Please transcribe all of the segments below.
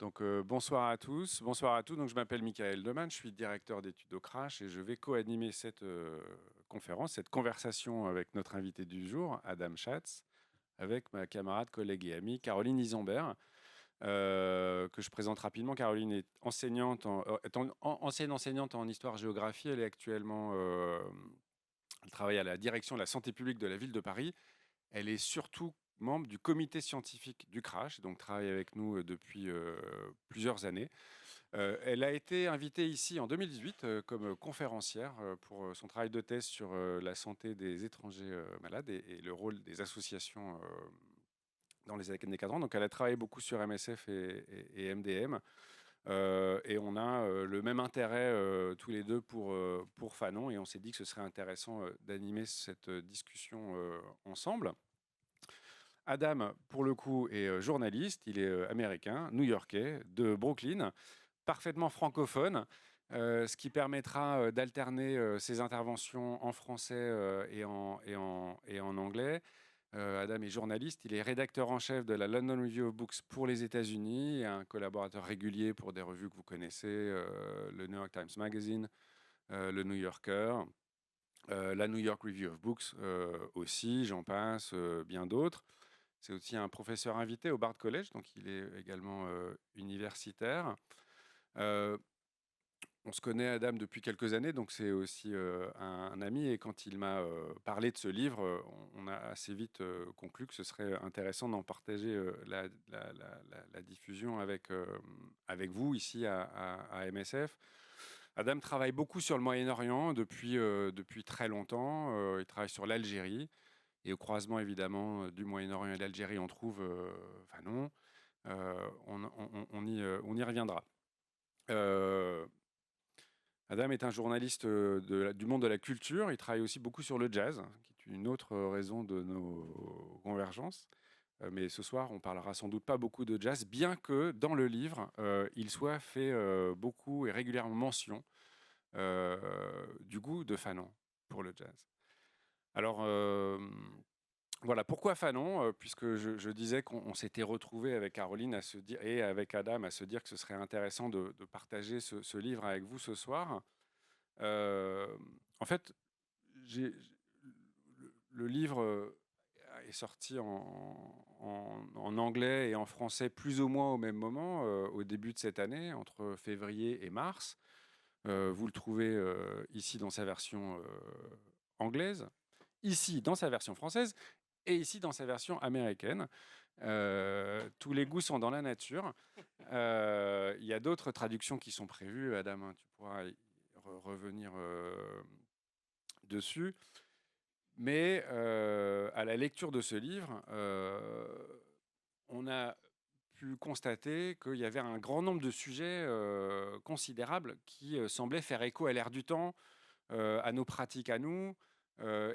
Bonsoir à tous, bonsoir à tous. Donc, je m'appelle Michael Demann, je suis directeur d'études au Crash et je vais co-animer cette conférence, cette conversation avec notre invité du jour, Adam Schatz, avec ma camarade, collègue et amie Caroline Isambert, que je présente rapidement. Caroline est ancienne enseignante en histoire-géographie. Elle travaille à la direction de la santé publique de la ville de Paris. Elle est surtout membre du comité scientifique du Crash, donc travaille avec nous depuis plusieurs années. Elle a été invitée ici en 2018 comme conférencière pour son travail de thèse sur la santé des étrangers malades et le rôle des associations dans les années 80. Donc elle a travaillé beaucoup sur MSF et MDM. Et on a le même intérêt tous les deux pour Fanon, et on s'est dit que ce serait intéressant d'animer cette discussion ensemble. Adam, pour le coup, est journaliste, il est américain, new-yorkais, de Brooklyn, parfaitement francophone, ce qui permettra d'alterner ses interventions en français et en anglais. Adam est journaliste, il est rédacteur en chef de la London Review of Books pour les États-Unis, et un collaborateur régulier pour des revues que vous connaissez, le New York Times Magazine, le New Yorker, la New York Review of Books aussi, j'en passe, bien d'autres. C'est aussi un professeur invité au Bard College, donc il est également universitaire. Euh, on se connaît, Adam, depuis quelques années, donc c'est aussi un ami. Et quand il m'a parlé de ce livre, on a assez vite conclu que ce serait intéressant d'en partager la diffusion avec vous ici à MSF. Adam travaille beaucoup sur le Moyen-Orient depuis très longtemps. Il travaille sur l'Algérie. Et au croisement, évidemment, du Moyen-Orient et de l'Algérie, on trouve Fanon. On y reviendra. Adam est un journaliste du monde de la culture. Il travaille aussi beaucoup sur le jazz, qui est une autre raison de nos convergences. Mais ce soir, on parlera sans doute pas beaucoup de jazz, bien que dans le livre, il soit fait beaucoup et régulièrement mention du goût de Fanon pour le jazz. Alors, voilà, pourquoi Fanon? Puisque je disais qu'on s'était retrouvé avec Caroline et avec Adam à se dire que ce serait intéressant de partager ce livre avec vous ce soir. En fait, le livre est sorti en anglais et en français plus ou moins au même moment, au début de cette année, entre février et mars. Vous le trouvez ici dans sa version anglaise, ici dans sa version française, et ici dans sa version américaine. Tous les goûts sont dans la nature. Il y a d'autres traductions qui sont prévues. Adam, hein, tu pourras revenir dessus. Mais à la lecture de ce livre, on a pu constater qu'il y avait un grand nombre de sujets considérables qui semblaient faire écho à l'ère du temps, à nos pratiques à nous,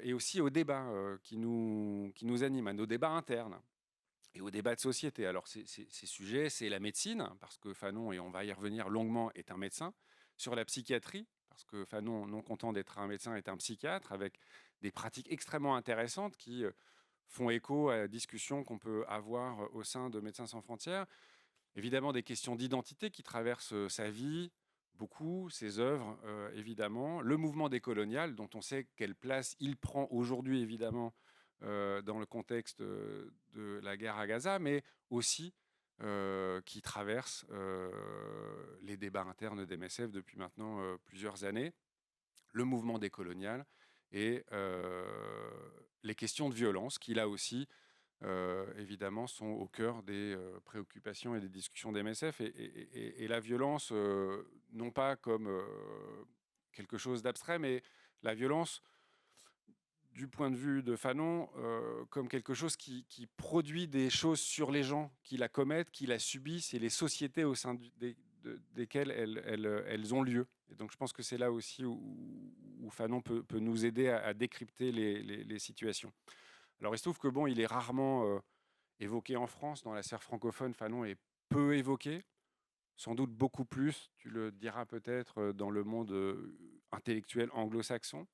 et aussi aux débats qui nous animent, à nos débats internes et aux débats de société. Alors, ces sujets, c'est la médecine, parce que Fanon, et on va y revenir longuement, est un médecin, sur la psychiatrie, parce que Fanon, non content d'être un médecin, est un psychiatre, avec des pratiques extrêmement intéressantes qui font écho à la discussion qu'on peut avoir au sein de Médecins sans frontières. Évidemment, des questions d'identité qui traversent sa vie, beaucoup, ses œuvres, évidemment. Le mouvement décolonial, dont on sait quelle place il prend aujourd'hui, évidemment, dans le contexte de la guerre à Gaza, mais aussi qui traverse les débats internes d'MSF depuis maintenant plusieurs années. Le mouvement décolonial et les questions de violence qui, là aussi, évidemment, sont au cœur des préoccupations et des discussions d'MSF. Et la violence, non pas comme quelque chose d'abstrait, mais la violence, du point de vue de Fanon, comme quelque chose qui produit des choses sur les gens qui la commettent, qui la subissent, et les sociétés au sein desquelles elles ont lieu. Et donc je pense que c'est là aussi où Fanon peut nous aider à décrypter les situations. Alors il se trouve que bon, il est rarement évoqué en France. Dans la sphère francophone, Fanon est peu évoqué, sans doute beaucoup plus, tu le diras peut-être, dans le monde intellectuel anglo-saxon.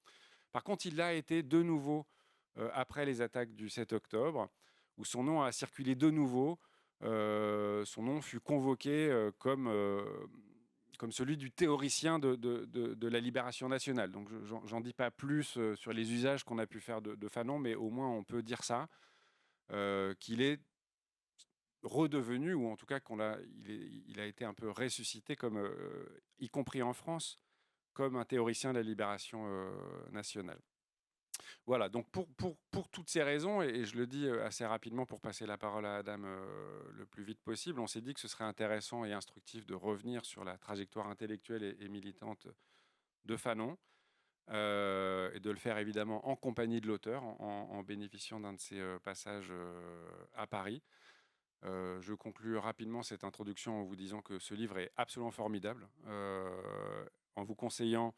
Par contre, il a été de nouveau, après les attaques du 7 octobre, où son nom a circulé de nouveau son nom fut convoqué comme celui du théoricien de la libération nationale. Donc j'en dis pas plus sur les usages qu'on a pu faire de Fanon, mais au moins on peut dire ça, qu'il est redevenu, ou en tout cas il a été un peu ressuscité, comme, y compris en France, comme un théoricien de la libération nationale. Voilà, donc pour toutes ces raisons, et je le dis assez rapidement pour passer la parole à Adam le plus vite possible, on s'est dit que ce serait intéressant et instructif de revenir sur la trajectoire intellectuelle et militante de Fanon, et de le faire évidemment en compagnie de l'auteur, en bénéficiant d'un de ses passages à Paris. Je conclue rapidement cette introduction en vous disant que ce livre est absolument formidable, en vous conseillant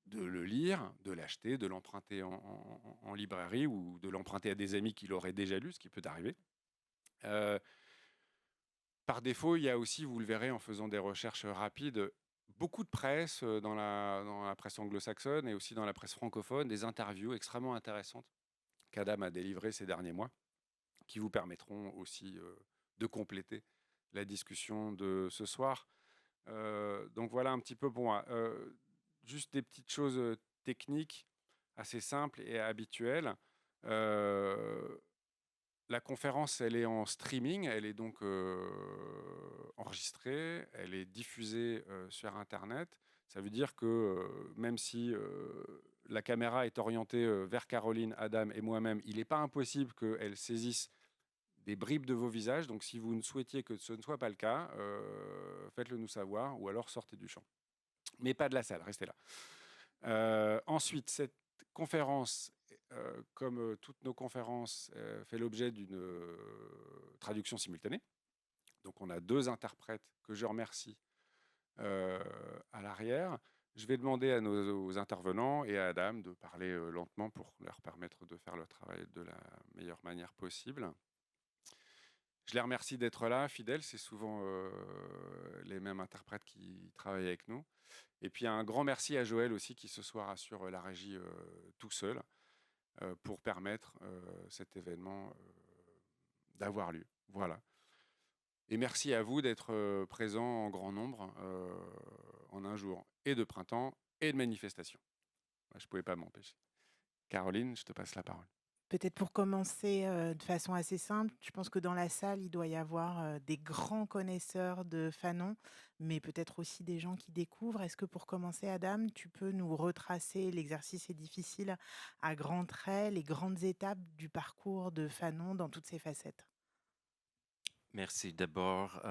de le lire, de l'acheter, de l'emprunter en librairie, ou de l'emprunter à des amis qui l'auraient déjà lu, ce qui peut arriver. Par défaut, il y a aussi, vous le verrez en faisant des recherches rapides, beaucoup de presse dans la presse anglo-saxonne et aussi dans la presse francophone, des interviews extrêmement intéressantes qu'Adam a délivrées ces derniers mois, qui vous permettront aussi de compléter la discussion de ce soir. Donc voilà un petit peu pour moi. Juste des petites choses techniques assez simples et habituelles. La conférence, elle est en streaming, elle est donc enregistrée, elle est diffusée sur Internet. Ça veut dire que même si la caméra est orientée vers Caroline, Adam et moi-même, il n'est pas impossible qu'elle saisisse des bribes de vos visages. Donc si vous ne souhaitiez que ce ne soit pas le cas, faites-le nous savoir, ou alors sortez du champ. Mais pas de la salle, restez là. Ensuite, cette conférence, comme toutes nos conférences, fait l'objet d'une traduction simultanée. Donc on a 2 interprètes que je remercie à l'arrière. Je vais demander à nos intervenants et à Adam de parler lentement pour leur permettre de faire leur travail de la meilleure manière possible. Je les remercie d'être là, fidèles. C'est souvent les mêmes interprètes qui travaillent avec nous. Et puis un grand merci à Joël aussi, qui ce soir assure la régie tout seul, pour permettre cet événement d'avoir lieu. Voilà. Et merci à vous d'être présents en grand nombre en un jour et de printemps et de manifestation. Je ne pouvais pas m'empêcher. Caroline, je te passe la parole. Peut-être pour commencer, de façon assez simple, je pense que dans la salle, il doit y avoir, des grands connaisseurs de Fanon, mais peut-être aussi des gens qui découvrent. Est-ce que pour commencer, Adam, tu peux nous retracer, l'exercice est difficile, à grands traits, les grandes étapes du parcours de Fanon dans toutes ses facettes? Merci. D'abord,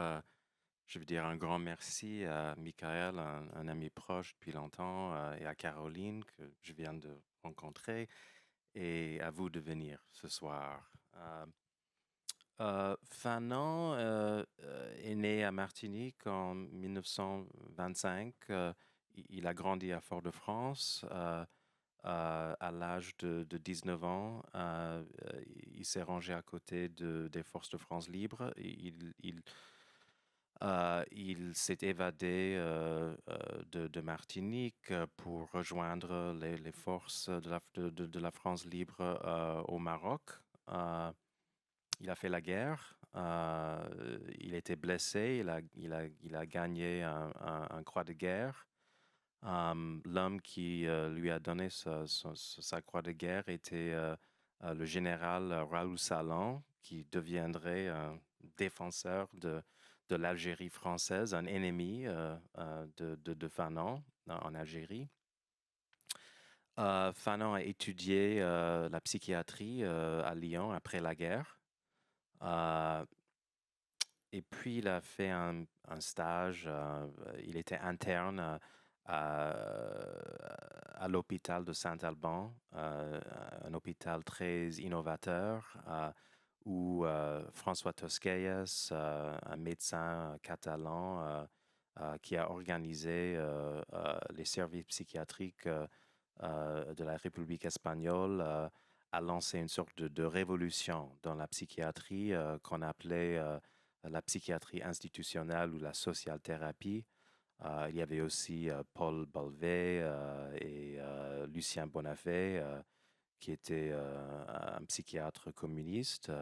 je veux dire un grand merci à Michael, un ami proche depuis longtemps, et à Caroline, que je viens de rencontrer, et à vous de venir ce soir. Fanon est né à Martinique en 1925. Il a grandi à Fort-de-France. À l'âge de 19 ans, il s'est rangé à côté des Forces de France libres. Il s'est évadé de Martinique pour rejoindre les forces de la France libre au Maroc. Il a fait la guerre. Il était blessé. Il a gagné un croix de guerre. L'homme qui lui a donné sa croix de guerre était le général Raoul Salan, qui deviendrait un défenseur de l'Algérie française, un ennemi de Fanon en Algérie. Fanon a étudié la psychiatrie à Lyon après la guerre. Et puis, il a fait un stage, il était interne à l'hôpital de Saint-Alban, un hôpital très innovateur, où François Tosquelles, un médecin catalan qui a organisé les services psychiatriques de la République espagnole, a lancé une sorte de révolution dans la psychiatrie qu'on appelait la psychiatrie institutionnelle ou la socialthérapie. Il y avait aussi Paul Balvet et Lucien Bonafé, qui était un psychiatre communiste.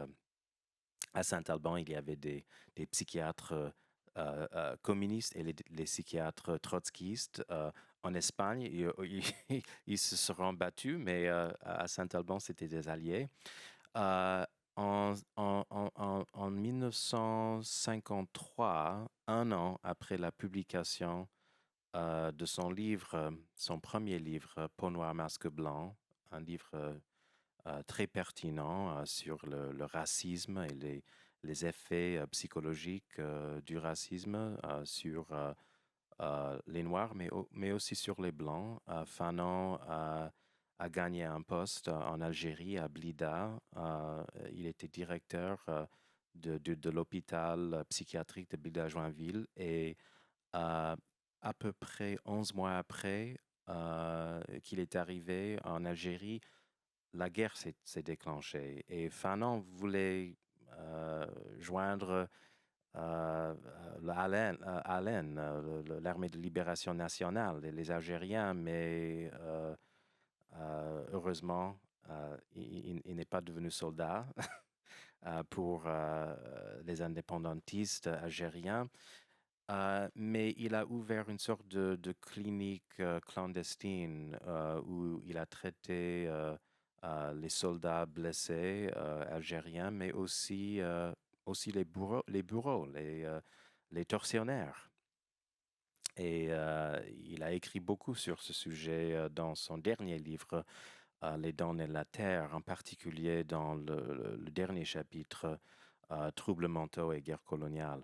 À Saint-Alban, il y avait des psychiatres communistes et les psychiatres trotskistes. En Espagne, ils se seront battus, mais à Saint-Alban, c'était des alliés. Euh, en 1953, un an après la publication de son livre, son premier livre, Peau noire, masque blanc, un livre très pertinent sur le racisme et les effets psychologiques du racisme sur les Noirs, mais aussi sur les Blancs. Fanon a gagné un poste en Algérie, à Blida. Il était directeur de l'hôpital psychiatrique de Blida-Joinville et à peu près 11 mois après qu'il est arrivé en Algérie, la guerre s'est déclenchée et Fanon voulait joindre l'armée de libération nationale, les Algériens, mais heureusement, il n'est pas devenu soldat pour les indépendantistes algériens. Mais il a ouvert une sorte de clinique clandestine où il a traité les soldats blessés algériens, mais aussi les bourreaux, les tortionnaires. Et il a écrit beaucoup sur ce sujet dans son dernier livre, Les Dents et la Terre, en particulier dans le dernier chapitre, Troubles mentaux et guerre coloniale.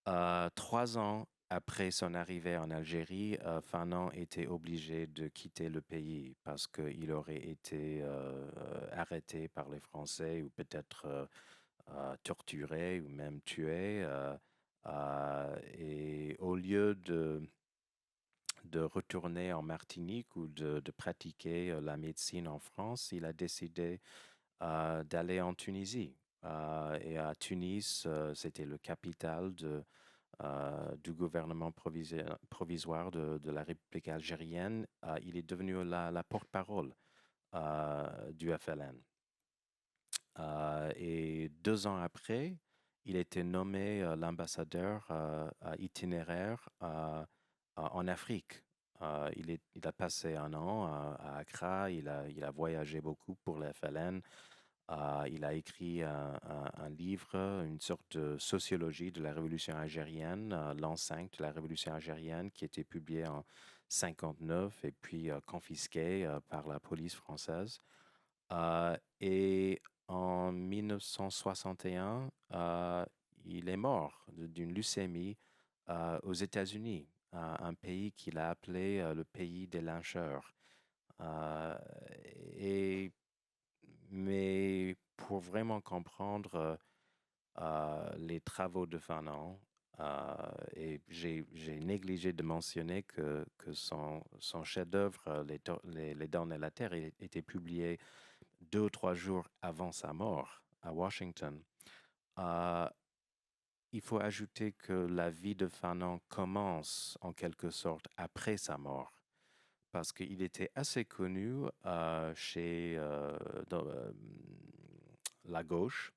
3 ans après son arrivée en Algérie, Fanon était obligé de quitter le pays parce qu'il aurait été arrêté par les Français ou peut-être torturé ou même tué. Et au lieu de retourner en Martinique ou de pratiquer la médecine en France, il a décidé d'aller en Tunisie. Et à Tunis, c'était le capital du gouvernement provisoire de la République algérienne. Il est devenu la porte-parole du FLN. Et 2 ans après, il était nommé l'ambassadeur itinéraire en Afrique. Il a passé un an à Accra, il a voyagé beaucoup pour le FLN. Il a écrit un livre, une sorte de sociologie de la révolution algérienne, l'an 5 de la révolution algérienne, qui était publié en 59 et puis confisqué par la police française. Et en 1961, il est mort d'une leucémie aux États-Unis, un pays qu'il a appelé le pays des lyncheurs. Euh, et mais pour vraiment comprendre les travaux de Fanon, et j'ai négligé de mentionner que son chef-d'œuvre, les Dents et la Terre, était publié 2 ou 3 jours avant sa mort à Washington. Euh, il faut ajouter que la vie de Fanon commence en quelque sorte après sa mort parce qu'il était assez connu chez la gauche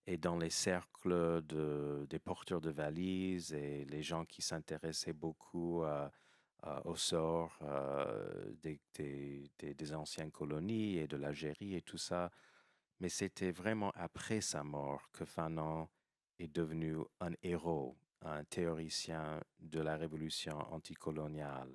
et dans les cercles des porteurs de valises et les gens qui s'intéressaient beaucoup au sort des anciennes colonies et de l'Algérie et tout ça. Mais c'était vraiment après sa mort que Fanon est devenu un héros, un théoricien de la révolution anticoloniale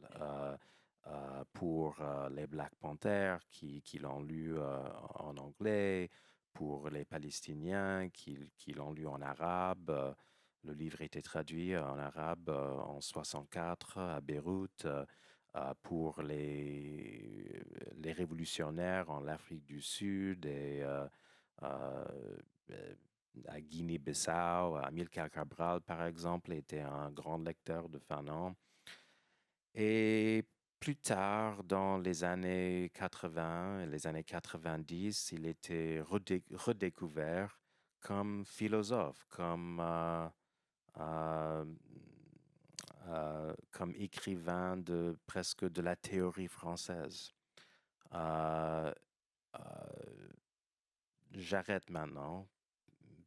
pour les Black Panthers qui l'ont lu en anglais, pour les Palestiniens qui l'ont lu en arabe. Le livre a été traduit en arabe en 64 à Beyrouth. Pour les révolutionnaires en Afrique du Sud et euh, à Guinée-Bissau, Amilcar Cabral, par exemple, était un grand lecteur de Fanon. Et plus tard, dans les années 80 et les années 90, il était redécouvert comme philosophe, euh, comme écrivain presque de la théorie française. Euh, euh, j'arrête maintenant.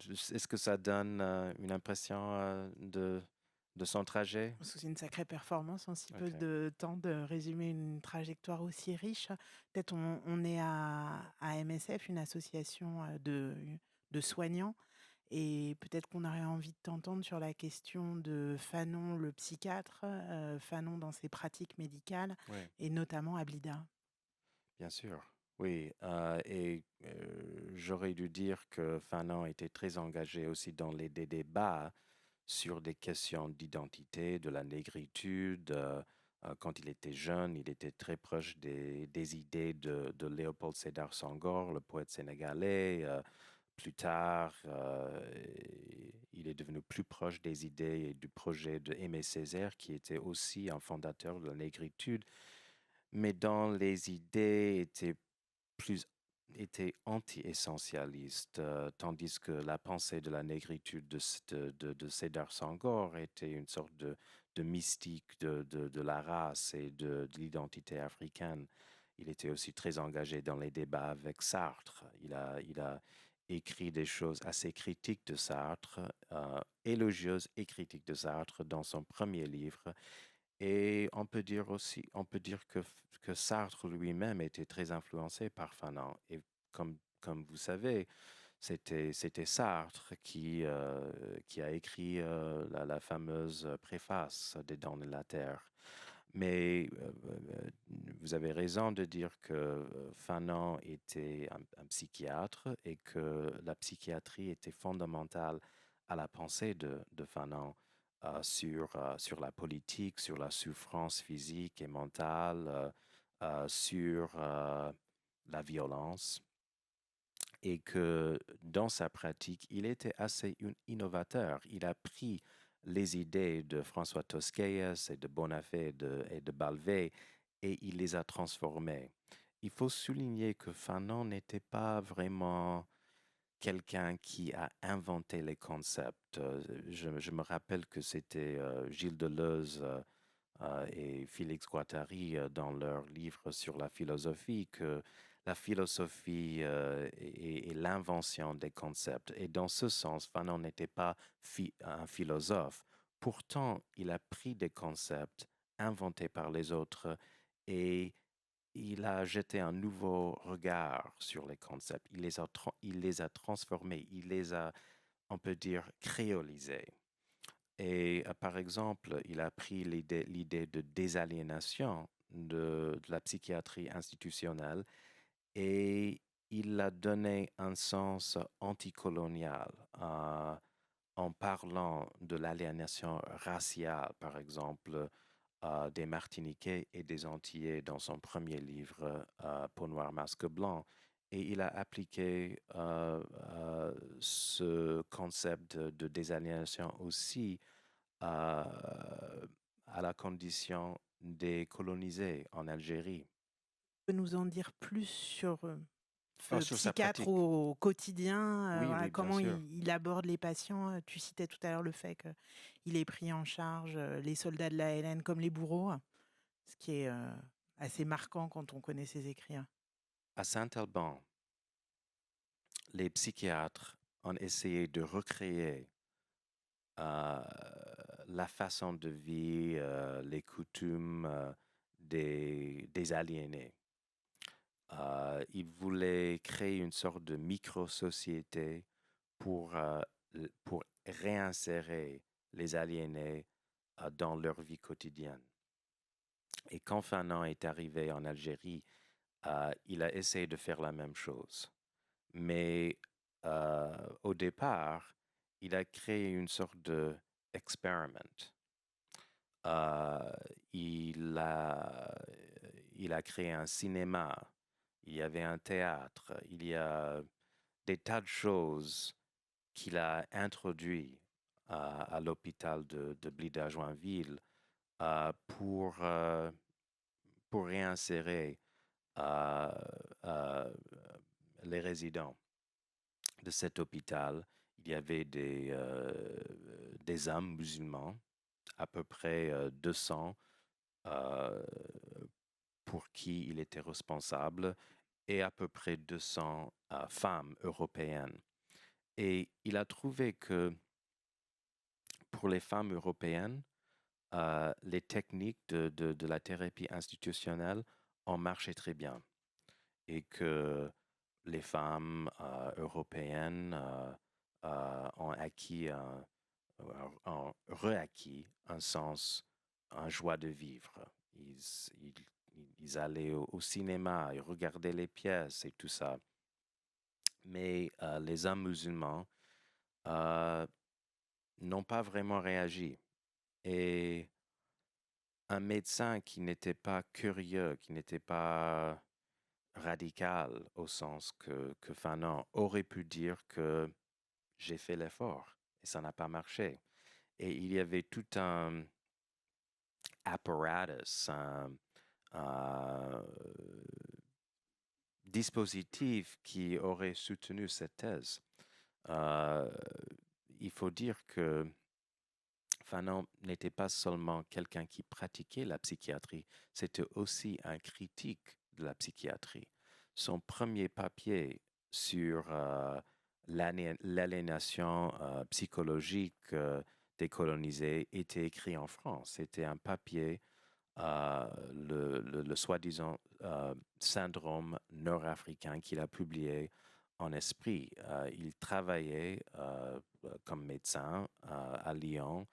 Est-ce que ça donne une impression de son trajet? C'est une sacrée performance en si peu Ok. de temps de résumer une trajectoire aussi riche. Peut-être on est à MSF, une association de soignants, et peut-être qu'on aurait envie de t'entendre sur la question de Fanon, le psychiatre, Fanon dans ses pratiques médicales, Oui, et notamment à Blida. bien sûr. Oui, j'aurais dû dire que Fanon était très engagé aussi dans des débats sur des questions d'identité, de la négritude. Quand il était jeune, il était très proche des idées de Léopold Sédar Senghor, le poète sénégalais. Plus tard, il est devenu plus proche des idées et du projet de Aimé Césaire, qui était aussi un fondateur de la négritude, mais dont les idées plus étaient anti-essentialistes, tandis que la pensée de la négritude de Sédar Senghor était une sorte de mystique de la race et de l'identité africaine. Il était aussi très engagé dans les débats avec Sartre. Il a écrit des choses assez critiques de Sartre, élogieuses et critiques de Sartre dans son premier livre. Et on peut dire que Sartre lui-même était très influencé par Fanon. Et comme vous savez, c'était Sartre qui a écrit la fameuse préface des Dents de la Terre. Mais vous avez raison de dire que Fanon était un psychiatre et que la psychiatrie était fondamentale à la pensée de Fanon sur la politique, sur la souffrance physique et mentale, sur la violence, et que dans sa pratique, il était assez innovateur. Il a pris les idées de François Tosquelles et de Bonafé et de Balvet et il les a transformées. Il faut souligner que Fanon n'était pas vraiment quelqu'un qui a inventé les concepts. Je me rappelle que c'était Gilles Deleuze et Félix Guattari dans leur livre sur la philosophie, que la philosophie est l'invention des concepts. Et dans ce sens, Fanon n'était pas un philosophe. Pourtant, il a pris des concepts inventés par les autres et il a jeté un nouveau regard sur les concepts. Il les a transformés, il les a, on peut dire, créolisés. Et par exemple, il a pris l'idée de désaliénation de la psychiatrie institutionnelle et il a donné un sens anticolonial en parlant de l'aliénation raciale, par exemple, des Martiniquais et des Antillais dans son premier livre, Peau noire, masque blanc. Et il a appliqué ce concept de désaliénation aussi à la condition des colonisés en Algérie. Tu peux nous en dire plus sur Oh, ce sur sa psychiatre pratique. au quotidien, Oui, voilà, oui, bien comment sûr. il aborde les patients? Tu citais tout à l'heure le fait qu'il ait pris en charge les soldats de la LN comme les bourreaux, ce qui est assez marquant quand on connaît ses écrits, hein. À Saint-Alban, les psychiatres ont essayé de recréer euh, la façon de vie, les coutumes des aliénés. Ils voulaient créer une sorte de micro-société pour réinsérer les aliénés dans leur vie quotidienne. Et quand Fanon est arrivé en Algérie, il a essayé de faire la même chose. Mais au départ, il a créé une sorte de experiment. Euh, il a, il a créé un cinéma, il y avait un théâtre, il y a des tas de choses qu'il a introduit à l'hôpital de Blida-Joinville euh, pour, euh, pour réinsérer euh, euh, les résidents de cet hôpital. Il y avait des hommes musulmans, à peu près 200, euh, pour qui il était responsable. et à peu près 200 femmes européennes. Et il a trouvé que pour les femmes européennes, les techniques de la thérapie institutionnelle ont marché très bien et que les femmes européennes ont acquis ont reacquis un sens, un joie de vivre. Ils, ils allaient au cinéma, ils regardaient les pièces et tout ça. Mais les hommes musulmans euh, n'ont pas vraiment réagi. Et un médecin qui n'était pas curieux, qui n'était pas radical au sens que Fanon aurait pu dire que j'ai fait l'effort et ça n'a pas marché. Et il y avait tout un apparatus, un dispositif qui aurait soutenu cette thèse. Euh, il faut dire que Fanon n'était pas seulement quelqu'un qui pratiquait la psychiatrie, c'était aussi un critique de la psychiatrie. Son premier papier sur l'aliénation psychologique des colonisés était écrit en France. C'était un papier, le soi-disant syndrome nord-africain qu'il a publié en esprit. Il travaillait comme médecin à Lyon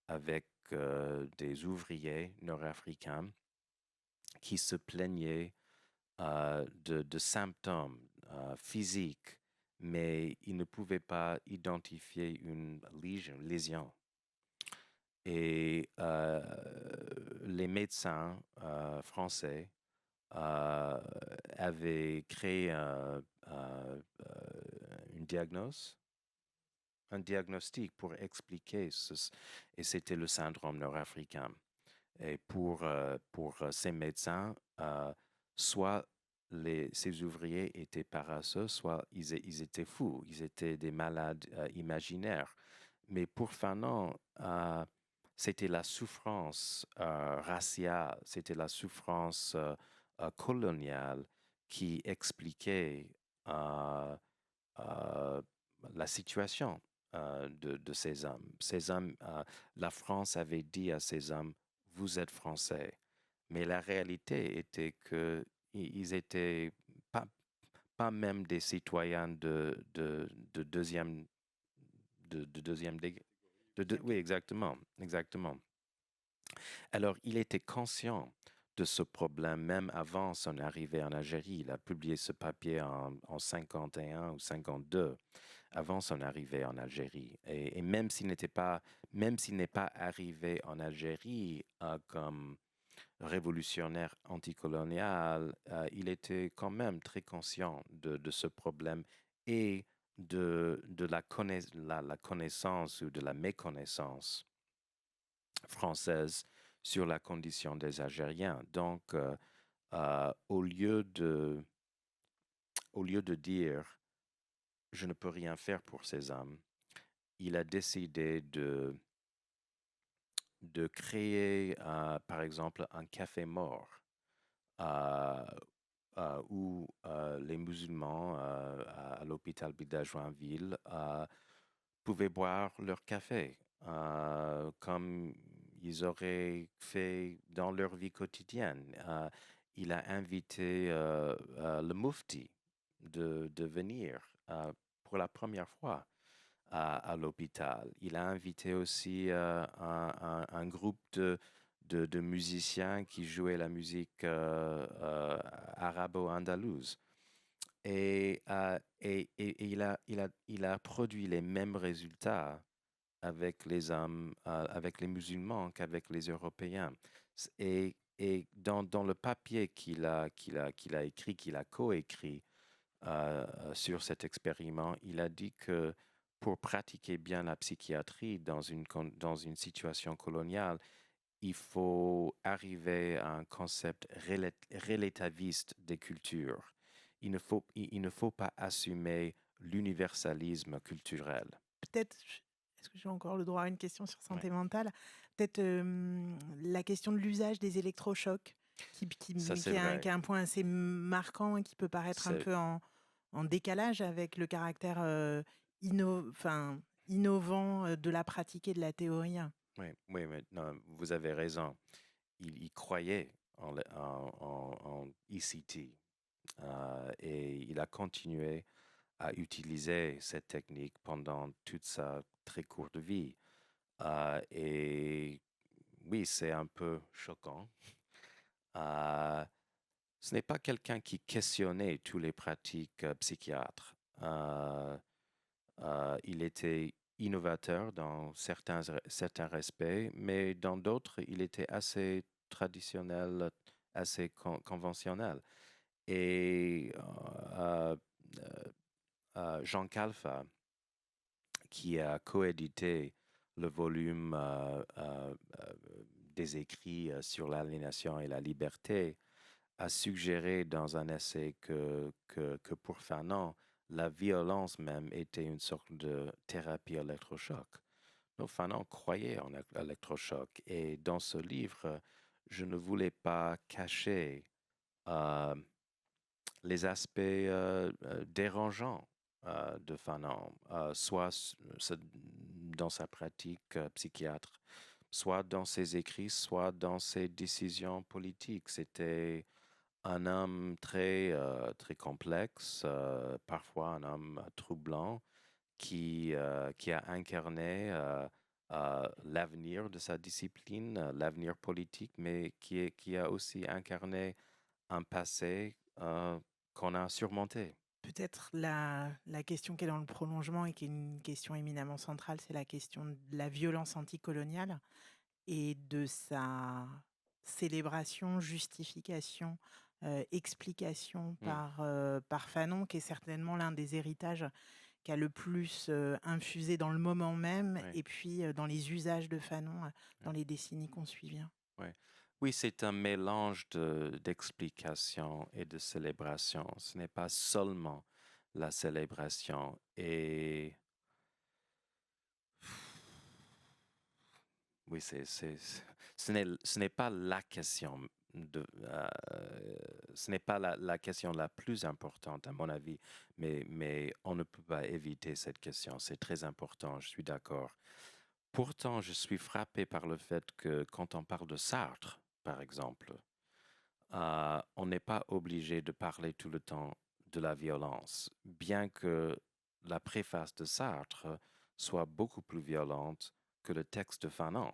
avec des ouvriers nord-africains qui se plaignaient de symptômes physiques, mais ils ne pouvaient pas identifier une lésion. Et les médecins français avaient créé une diagnose un diagnostic pour expliquer et c'était le syndrome nord-africain. Et pour ces médecins, soit ces ouvriers étaient paresseux, soit ils étaient fous, ils étaient des malades imaginaires. Mais pour Fanon, c'était la souffrance raciale, c'était la souffrance coloniale qui expliquait la situation de ces hommes. Ces hommes, la France avait dit à ces hommes, vous êtes français. Mais la réalité était que ils étaient pas même des citoyens de deuxième, de deuxième degré. Oui, exactement, exactement. Alors, il était conscient de ce problème même avant son arrivée en Algérie. Il a publié ce papier en 51 ou 52, avant son arrivée en Algérie. Et même s'il n'est pas arrivé en Algérie comme révolutionnaire anticolonial, il était quand même très conscient de ce problème et de la connaissance ou de la méconnaissance française sur la condition des Algériens. Donc, au lieu de dire je ne peux rien faire pour ces hommes, il a décidé de créer, par exemple, un café mort euh, où les musulmans à l'hôpital Bida Joinville pouvaient boire leur café comme ils auraient fait dans leur vie quotidienne. Il a invité le Mufti de venir pour la première fois à l'hôpital. Il a invité aussi un groupe de musiciens qui jouaient la musique arabo-andalouse. Et il a produit les mêmes résultats avec les hommes, avec les musulmans qu'avec les Européens. Et dans le papier qu'il a écrit, qu'il a coécrit sur cet expériment, il a dit que pour pratiquer bien la psychiatrie dans une situation coloniale, il faut arriver à un concept relativiste des cultures. Il ne faut pas assumer l'universalisme culturel. Peut-être, est-ce que j'ai encore le droit à une question sur Ouais. santé mentale? Peut-être la question de l'usage des électrochocs. Ça, c'est Qui a vrai. qui a un point assez marquant et qui peut paraître un C'est, peu en décalage avec le caractère, enfin, innovant, de la pratique et de la théorie. oui, oui, mais non, vous avez raison. Il croyait en ECT et il a continué à utiliser cette technique pendant toute sa très courte vie. Et oui, c'est un peu choquant. Euh, Ce n'est pas quelqu'un qui questionnait toutes les pratiques psychiatres. Il était innovateur dans certains respects, mais dans d'autres, il était assez traditionnel, assez conventionnel. Et Jean Calfa, qui a coédité le volume des écrits sur l'aliénation et la liberté, a suggéré dans un essai que pour Fanon, la violence même était une sorte de thérapie électrochoc. Donc Fanon croyait en électrochoc et dans ce livre, je ne voulais pas cacher euh, les aspects dérangeants de Fanon, dans sa pratique psychiatre, soit dans ses écrits, soit dans ses décisions politiques. C'était un homme très complexe, parfois un homme troublant, qui a incarné l'avenir de sa discipline, l'avenir politique, mais qui a aussi incarné un passé qu'on a surmonté. Peut-être la question qui est dans le prolongement et qui est une question éminemment centrale, c'est la question de la violence anticoloniale et de sa célébration, justification, explication Mm, par Fanon, qui est certainement l'un des héritages qui a le plus, infusé dans le moment même ouais, et puis, dans les usages de Fanon, ouais, dans les décennies qu'on suivi, hein. ouais. Oui, c'est un mélange d'explication et de célébration. Ce n'est pas seulement la célébration. Et oui, ce n'est pas la question ce n'est pas la question la plus importante, à mon avis, mais on ne peut pas éviter cette question. C'est très important, je suis d'accord. Pourtant, je suis frappé par le fait que quand on parle de Sartre, par exemple, on n'est pas obligé de parler tout le temps de la violence, bien que la préface de Sartre soit beaucoup plus violente que le texte de Fanon.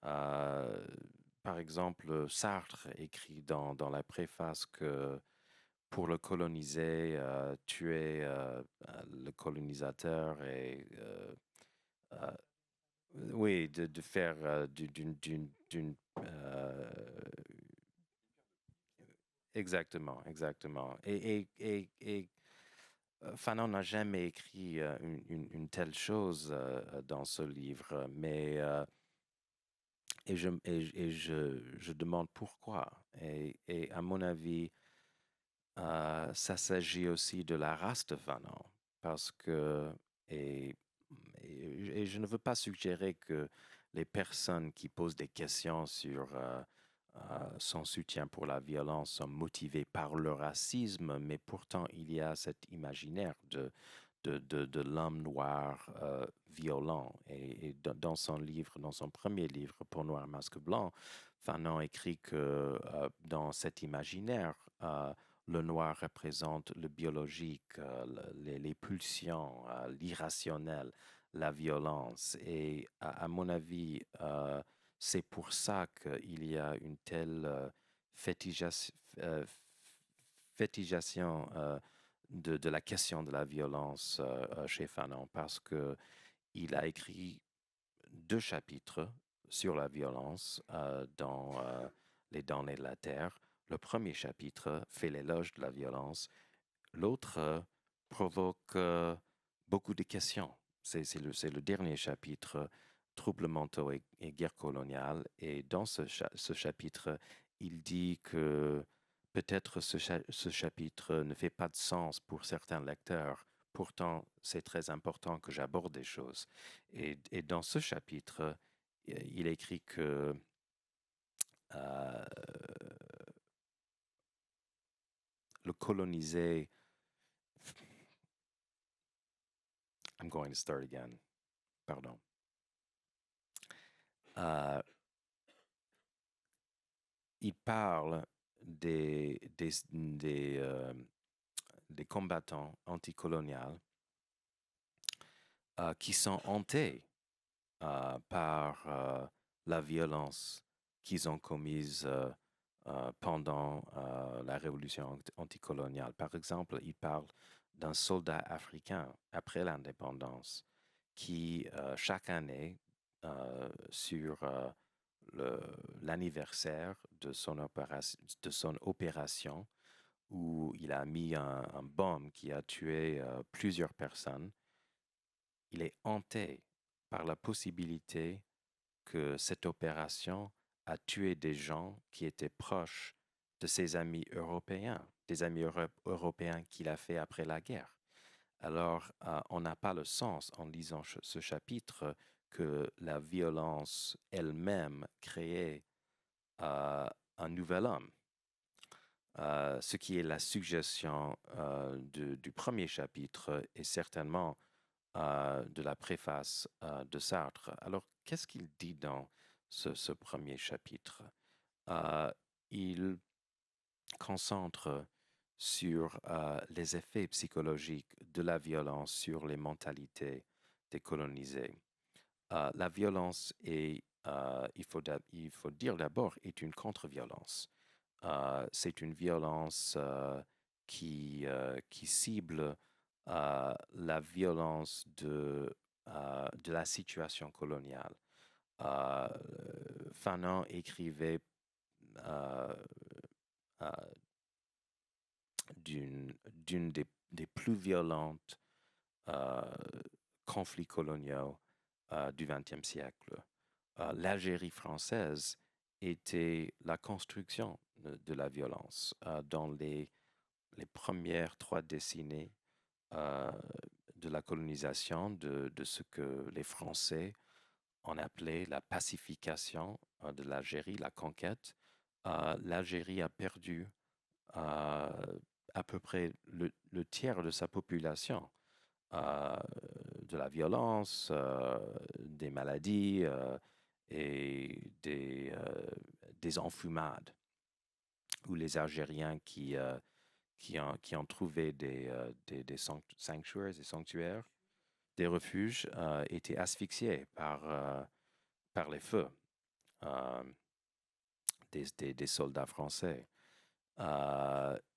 Euh, Par exemple, Sartre écrit dans la préface que pour le coloniser, tuer le colonisateur et euh, oui, de faire exactement, exactement. Fanon n'a jamais écrit une telle chose dans ce livre, mais je demande pourquoi. Et à mon avis, ça s'agit aussi de la race de Fanon, parce que, et, et je ne veux pas suggérer que les personnes qui posent des questions sur son soutien pour la violence sont motivées par le racisme, mais pourtant il y a cet imaginaire de l'homme noir violent. Et dans son livre, dans son premier livre, Pour Noir, Masque Blanc, Fanon écrit que dans cet imaginaire, le noir représente le biologique, les pulsions, l'irrationnel, la violence. Et à mon avis, c'est pour ça qu'il y a une telle fétichisation de la question de la violence chez Fanon, parce que il a écrit 2 chapitres sur la violence dans Les Damnés de la Terre. Le premier chapitre fait l'éloge de la violence, l'autre provoque beaucoup de questions. C'est le dernier chapitre, Troubles mentaux et guerre coloniale. Et dans ce chapitre, il dit que peut-être ce chapitre ne fait pas de sens pour certains lecteurs. Pourtant, c'est très important que j'aborde des choses. Et dans ce chapitre, il écrit que euh, le colonisé. I'm going to start again. Pardon. Il parle des combattants anticoloniaux qui sont hantés par la violence qu'ils ont commise pendant la révolution anticoloniale. Par exemple, il parle d'un soldat africain après l'indépendance qui, chaque année, sur l'anniversaire de son opération, où il a mis un bombe qui a tué plusieurs personnes, il est hanté par la possibilité que cette opération a tué des gens qui étaient proches de ses amis européens, des amis européens qu'il a fait après la guerre. Alors, on n'a pas le sens en lisant ce chapitre que la violence elle-même créait un nouvel homme. Ce qui est la suggestion du premier chapitre et certainement de la préface de Sartre. Alors, qu'est-ce qu'il dit dans ce premier chapitre? Il concentre sur les effets psychologiques de la violence sur les mentalités des colonisés. La violence est, il faut dire d'abord, est une contre-violence. C'est une violence qui cible la violence de la situation coloniale. Fanon écrivait d'une des plus violentes conflits coloniaux du XXe siècle. L'Algérie française était la construction de la violence dans les premières 3 décennies de la colonisation, de ce que les Français ont appelé la pacification de l'Algérie, la conquête. L'Algérie a perdu à peu près le tiers de sa population, de la violence, des maladies et des enfumades, où les Algériens qui ont trouvé des sanctuaires, des refuges, étaient asphyxiés par les feux des soldats français.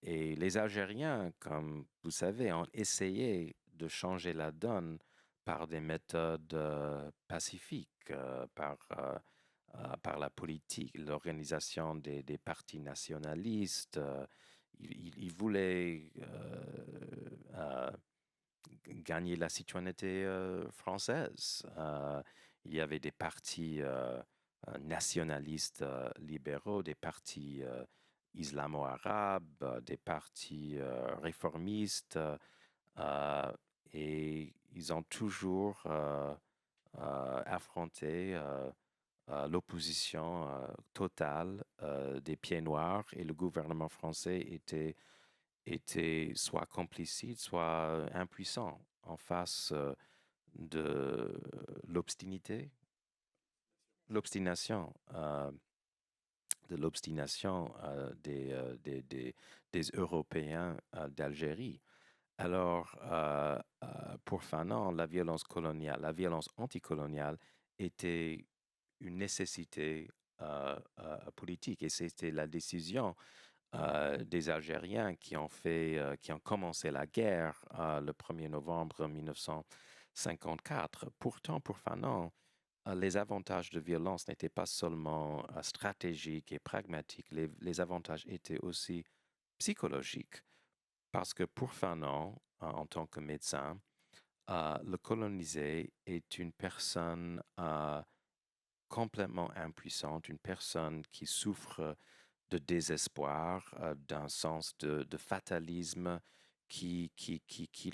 Et les Algériens, comme vous savez, ont essayé de changer la donne par des méthodes pacifiques, par la politique, l'organisation des partis nationalistes. Ils voulaient gagner la citoyenneté française. Il y avait des partis nationalistes libéraux, des partis islamo-arabes, des partis réformistes, et ils ont toujours affronté l'opposition totale des pieds noirs, et le gouvernement français était soit complicite, soit impuissant en face de l'obstination des Européens d'Algérie. Alors, pour Fanon, la violence coloniale, la violence anticoloniale était une nécessité politique, et c'était la décision des Algériens qui ont commencé la guerre le 1er novembre 1954. Pourtant, pour Fanon, les avantages de violence n'étaient pas seulement stratégiques et pragmatiques, les avantages étaient aussi psychologiques. Parce que pour Fanon, en tant que médecin, le colonisé est une personne complètement impuissante, une personne qui souffre de désespoir, d'un sens de fatalisme qui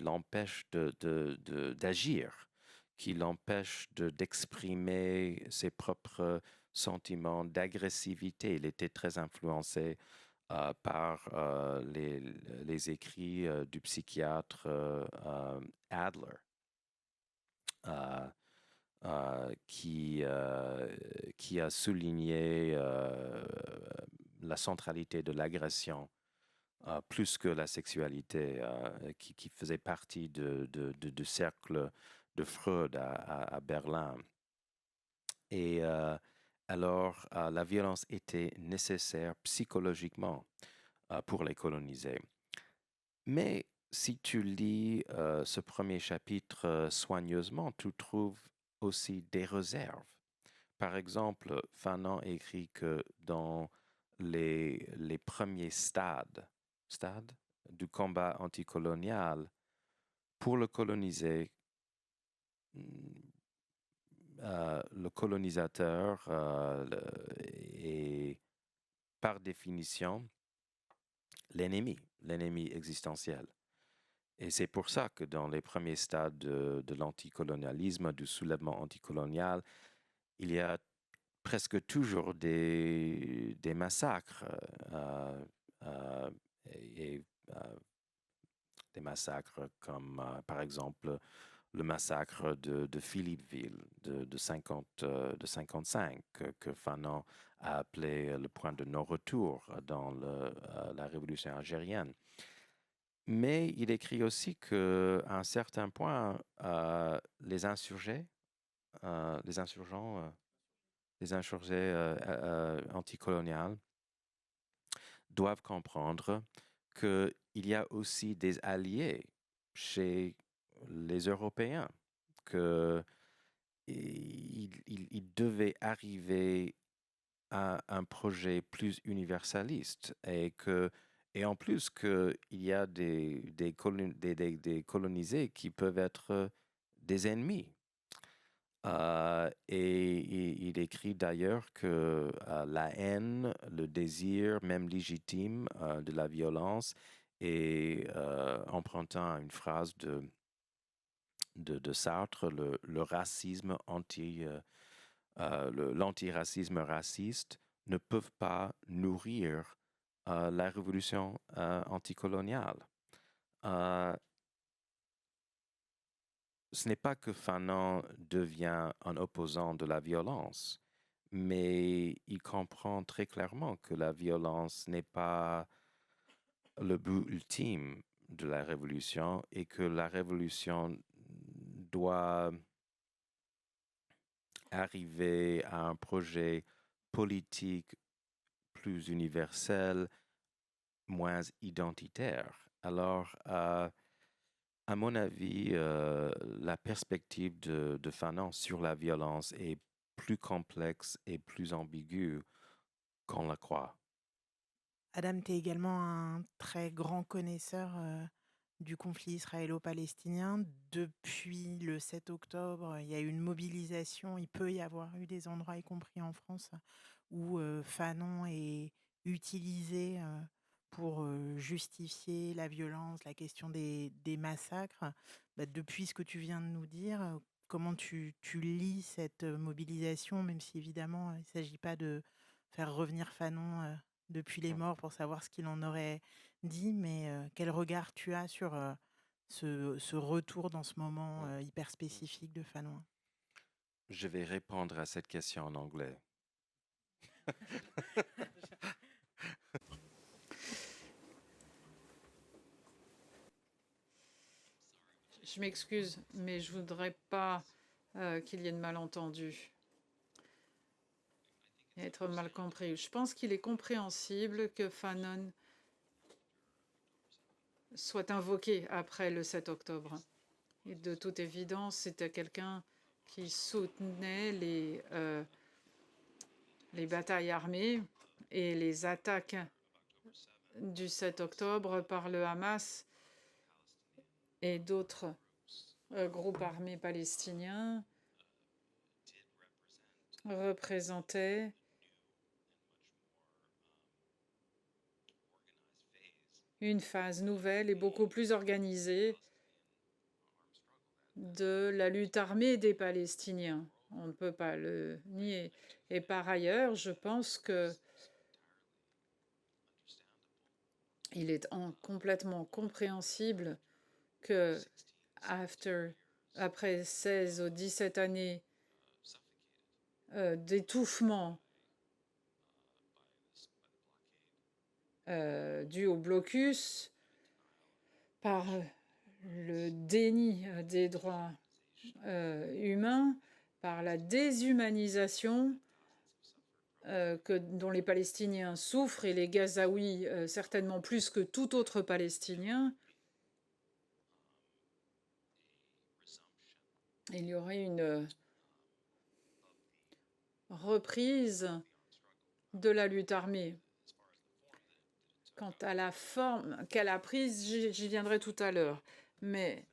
l'empêche d'agir, qui l'empêche d'exprimer ses propres sentiment d'agressivité. Il était très influencé par les écrits du psychiatre Adler, qui a souligné la centralité de l'agression plus que la sexualité, qui faisait partie du cercle de Freud à Berlin. Et alors, la violence était nécessaire psychologiquement pour les coloniser. Mais si tu lis ce premier chapitre soigneusement, tu trouves aussi des réserves. Par exemple, Fanon écrit que dans les premiers stades du combat anticolonial, pour le coloniser, le colonisateur est par définition l'ennemi existentiel. Et c'est pour ça que dans les premiers stades de l'anticolonialisme, du soulèvement anticolonial, il y a presque toujours des massacres et des massacres comme par exemple le massacre de Philippeville de 55 que Fanon a appelé le point de non-retour dans la révolution algérienne. Mais il écrit aussi qu'à un certain point, les insurgés anticoloniales doivent comprendre qu'il y a aussi des alliés chez les Européens, qu'il devait arriver à un projet plus universaliste et en plus qu'il y a des colonisés qui peuvent être des ennemis. Et il écrit d'ailleurs que la haine, le désir, même légitime, de la violence, et empruntant une phrase de Sartre, le racisme l'antiracisme raciste ne peuvent pas nourrir la révolution anticoloniale. Ce n'est pas que Fanon devient un opposant de la violence, mais il comprend très clairement que la violence n'est pas le but ultime de la révolution et que la révolution doit arriver à un projet politique plus universel, moins identitaire. Alors, à mon avis, la perspective de Fanon sur la violence est plus complexe et plus ambiguë qu'on le croit. Adam, tu es également un très grand connaisseur du conflit israélo-palestinien. Depuis le 7 octobre, il y a eu une mobilisation. Il peut y avoir eu des endroits, y compris en France, où Fanon est utilisé pour justifier la violence, la question des massacres. Bah, depuis ce que tu viens de nous dire, comment tu lis cette mobilisation, même si évidemment il ne s'agit pas de faire revenir Fanon depuis les morts pour savoir ce qu'il en aurait dit, mais quel regard tu as sur ce retour dans ce moment hyper spécifique de Fanon? Je vais répondre à cette question en anglais. Je m'excuse, mais je voudrais pas qu'il y ait de malentendus et être mal compris. Je pense qu'il est compréhensible que Fanon soit invoqué après le 7 octobre. Et de toute évidence, c'était quelqu'un qui soutenait les batailles armées et les attaques du 7 octobre par le Hamas et d'autres groupes armés palestiniens représentaient une phase nouvelle et beaucoup plus organisée de la lutte armée des Palestiniens. On ne peut pas le nier. Et par ailleurs, je pense que il est complètement compréhensible que après 16 ou 17 années d'étouffement dû au blocus par le déni des droits humains, par la déshumanisation dont les Palestiniens souffrent et les Gazaouis certainement plus que tout autre Palestinien, il y aurait une reprise de la lutte armée. Quant à la forme qu'elle a prise, j'y viendrai tout à l'heure. Mais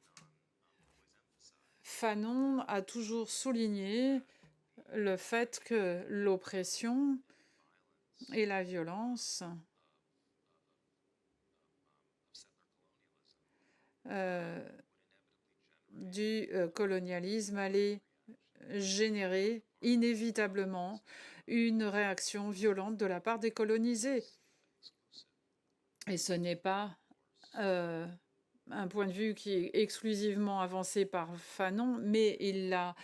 Fanon a toujours souligné le fait que l'oppression et la violence du colonialisme allaient générer inévitablement une réaction violente de la part des colonisés. Et ce n'est pas un point de vue qui est exclusivement avancé par Fanon, mais il l'a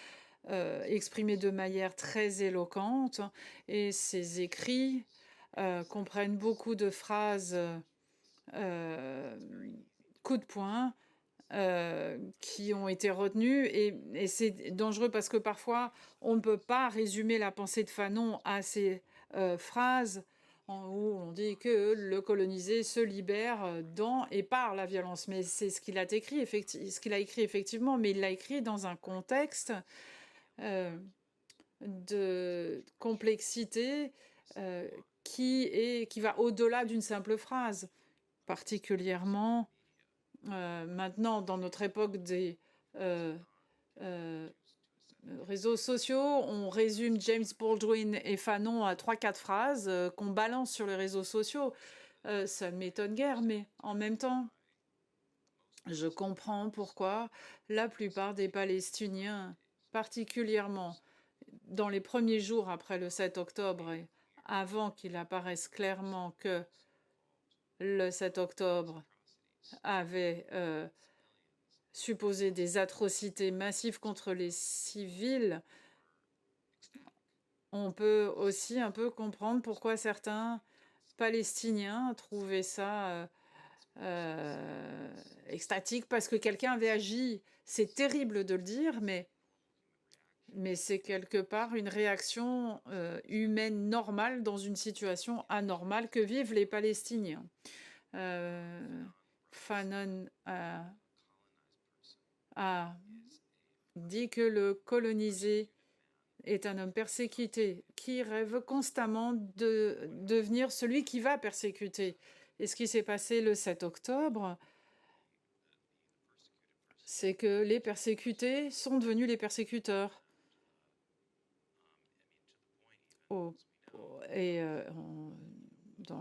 exprimé de manière très éloquente. Et ses écrits comprennent beaucoup de phrases coup de poing qui ont été retenues. Et c'est dangereux parce que parfois, on ne peut pas résumer la pensée de Fanon à ces phrases où on dit que le colonisé se libère dans et par la violence. Mais c'est ce qu'il a écrit, effectivement, mais il l'a écrit dans un contexte de complexité qui va au-delà d'une simple phrase, particulièrement maintenant dans notre époque des réseaux sociaux. On résume James Baldwin et Fanon à 3-4 phrases qu'on balance sur les réseaux sociaux. Ça ne m'étonne guère, mais en même temps, je comprends pourquoi la plupart des Palestiniens, particulièrement dans les premiers jours après le 7 octobre et avant qu'il apparaisse clairement que le 7 octobre avait supposé des atrocités massives contre les civils, on peut aussi un peu comprendre pourquoi certains Palestiniens trouvaient ça extatique parce que quelqu'un avait agi. C'est terrible de le dire, mais c'est quelque part une réaction humaine normale dans une situation anormale que vivent les Palestiniens. Fanon a dit que le colonisé est un homme persécuté qui rêve constamment de devenir celui qui va persécuter. Et ce qui s'est passé le 7 octobre, c'est que les persécutés sont devenus les persécuteurs. Dans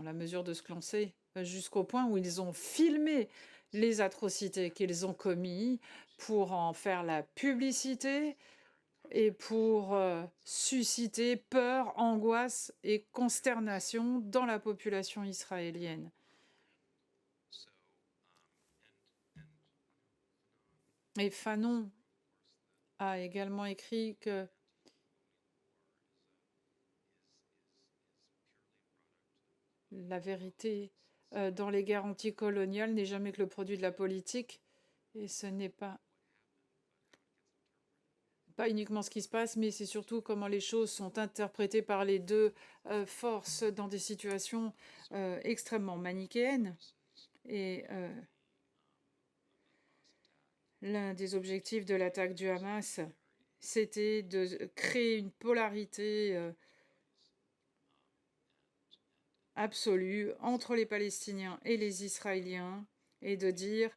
la mesure de ce que l'on sait, jusqu'au point où ils ont filmé les atrocités qu'ils ont commises pour en faire la publicité et pour susciter peur, angoisse et consternation dans la population israélienne. Et Fanon a également écrit que la vérité dans les guerres anticoloniales n'est jamais que le produit de la politique, et ce n'est pas uniquement ce qui se passe, mais c'est surtout comment les choses sont interprétées par les deux forces dans des situations extrêmement manichéennes. Et l'un des objectifs de l'attaque du Hamas, c'était de créer une polarité absolue entre les Palestiniens et les Israéliens et de dire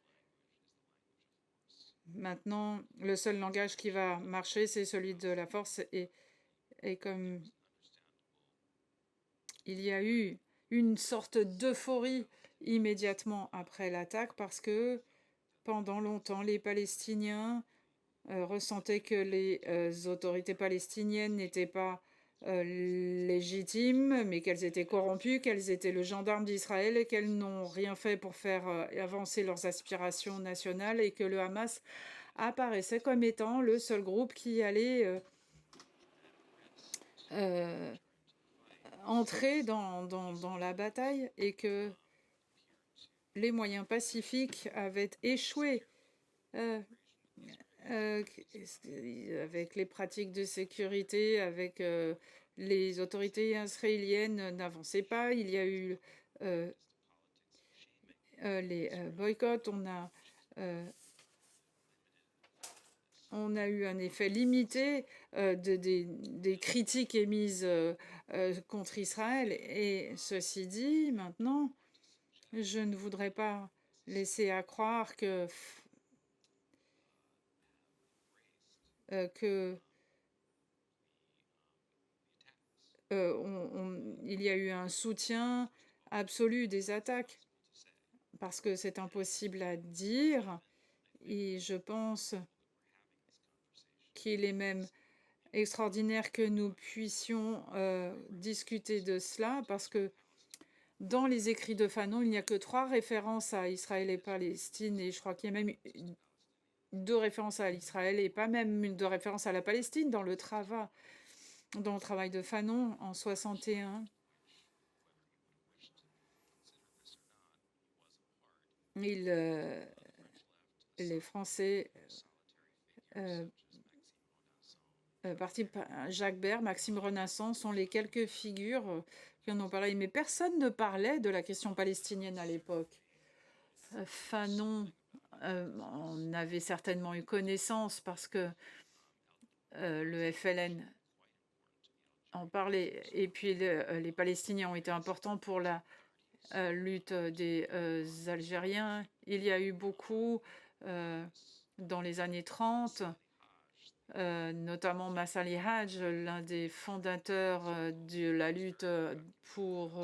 maintenant le seul langage qui va marcher, c'est celui de la force. Et comme il y a eu une sorte d'euphorie immédiatement après l'attaque parce que pendant longtemps, les Palestiniens ressentaient que les autorités palestiniennes n'étaient pas légitimes, mais qu'elles étaient corrompues, qu'elles étaient le gendarme d'Israël et qu'elles n'ont rien fait pour faire avancer leurs aspirations nationales et que le Hamas apparaissait comme étant le seul groupe qui allait euh, entrer dans la bataille et que les moyens pacifiques avaient échoué. Euh, avec les pratiques de sécurité, avec les autorités israéliennes n'avançaient pas. Il y a eu les boycotts. On a eu un effet limité des critiques émises contre Israël. Et ceci dit, maintenant, je ne voudrais pas laisser à croire que il y a eu un soutien absolu des attaques, parce que c'est impossible à dire. Et je pense qu'il est même extraordinaire que nous puissions discuter de cela, parce que dans les écrits de Fanon, il n'y a que 3 références à Israël et Palestine, et je crois qu'il y a même 2 références à Israël et pas même 2 références à la Palestine dans le travail de Fanon en 61. Les Français, partis par Jacques Bert, Maxime Renassan, sont les quelques figures qui en ont parlé. Mais personne ne parlait de la question palestinienne à l'époque. Fanon en avait certainement eu connaissance parce que le FLN en parlait. Et puis les Palestiniens ont été importants pour la lutte des Algériens. Il y a eu beaucoup dans les années 30, notamment Massali Hadj, l'un des fondateurs de la lutte pour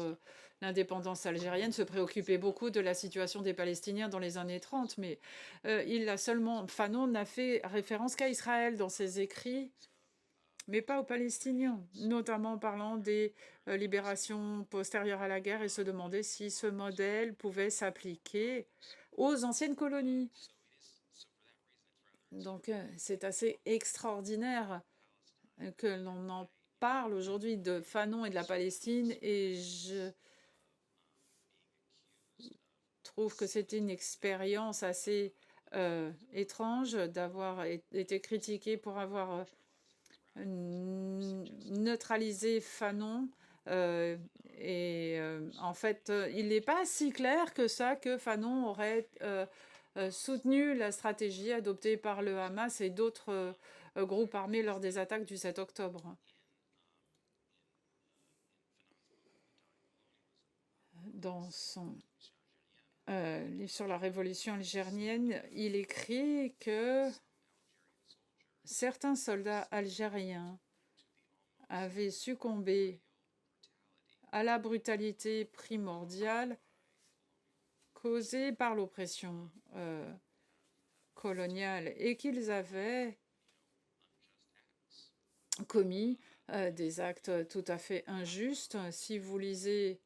l'indépendance algérienne, se préoccupait beaucoup de la situation des Palestiniens dans les années 30. Mais Fanon n'a fait référence qu'à Israël dans ses écrits, mais pas aux Palestiniens, notamment en parlant des libérations postérieures à la guerre et se demander si ce modèle pouvait s'appliquer aux anciennes colonies. Donc c'est assez extraordinaire que l'on en parle aujourd'hui de Fanon et de la Palestine, et je trouve que c'était une expérience assez étrange d'avoir été critiqué pour avoir neutralisé Fanon. En fait, il n'est pas si clair que ça que Fanon aurait soutenu la stratégie adoptée par le Hamas et d'autres groupes armés lors des attaques du 7 octobre. Dans son livre sur la révolution algérienne, il écrit que certains soldats algériens avaient succombé à la brutalité primordiale causée par l'oppression coloniale et qu'ils avaient commis des actes tout à fait injustes. Si vous lisez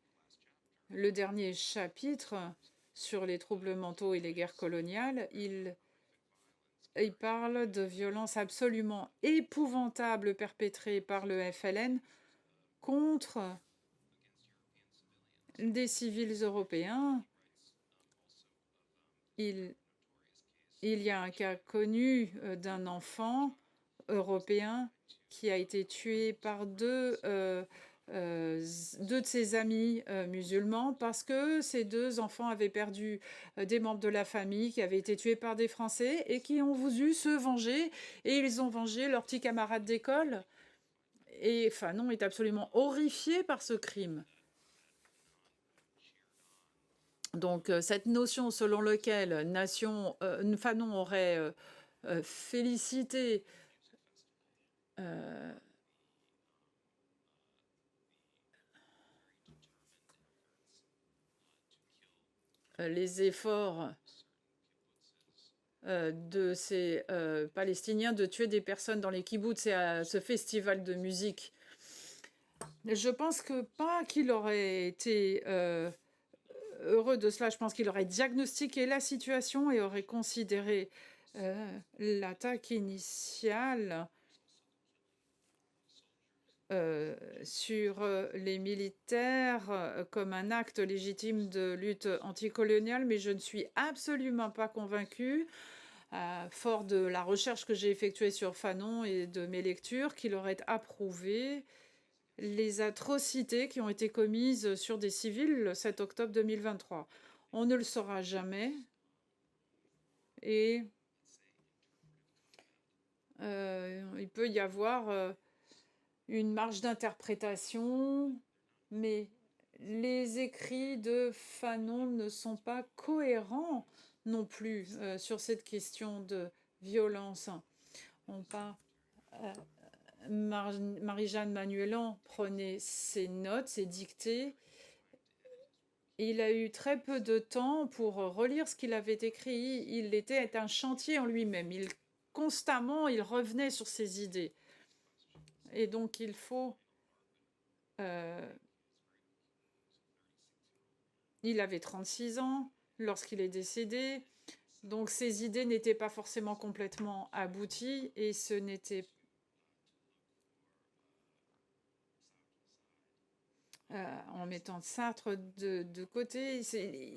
le dernier chapitre sur les troubles mentaux et les guerres coloniales, il parle de violences absolument épouvantables perpétrées par le FLN contre des civils européens. Il y a un cas connu d'un enfant européen qui a été tué par deux de ses amis musulmans parce que ces 2 enfants avaient perdu des membres de la famille qui avaient été tués par des Français et qui ont voulu se venger, et ils ont vengé leurs petits camarades d'école. Et Fanon est absolument horrifié par ce crime. Donc cette notion selon laquelle Fanon aurait félicité les efforts de ces Palestiniens de tuer des personnes dans les kibboutz et à ce festival de musique. Je pense que pas qu'il aurait été heureux de cela. Je pense qu'il aurait diagnostiqué la situation et aurait considéré l'attaque initiale sur les militaires comme un acte légitime de lutte anticoloniale, mais je ne suis absolument pas convaincue, fort de la recherche que j'ai effectuée sur Fanon et de mes lectures, qu'il aurait approuvé les atrocités qui ont été commises sur des civils le 7 octobre 2023. On ne le saura jamais. Et il peut y avoir une marge d'interprétation, mais les écrits de Fanon ne sont pas cohérents non plus sur cette question de violence. Marie-Jeanne Manuelan prenait ses notes, ses dictées. Il a eu très peu de temps pour relire ce qu'il avait écrit. Il était un chantier en lui-même. Constamment, il revenait sur ses idées. Et donc, il faut... il avait 36 ans lorsqu'il est décédé. Donc, ses idées n'étaient pas forcément complètement abouties et ce n'était en mettant Sartre de côté.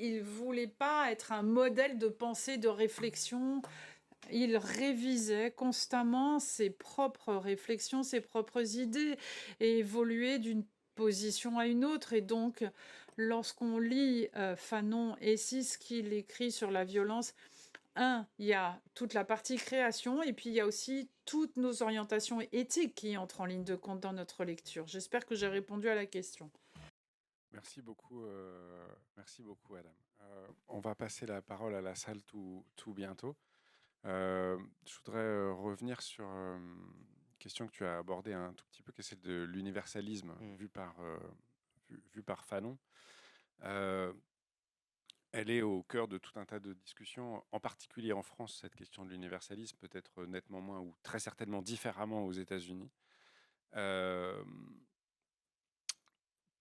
Il ne voulait pas être un modèle de pensée, de réflexion. Il révisait constamment ses propres réflexions, ses propres idées et évoluait d'une position à une autre. Et donc, lorsqu'on lit Fanon et ce qu'il écrit sur la violence, il y a toute la partie création et puis il y a aussi toutes nos orientations éthiques qui entrent en ligne de compte dans notre lecture. J'espère que j'ai répondu à la question. Merci beaucoup, Adam. On va passer la parole à la salle tout bientôt. Je voudrais revenir sur une question que tu as abordée un tout petit peu, qui est celle de l'universalisme vu par Fanon. Elle est au cœur de tout un tas de discussions, en particulier en France, cette question de l'universalisme, peut-être nettement moins ou très certainement différemment aux États-Unis.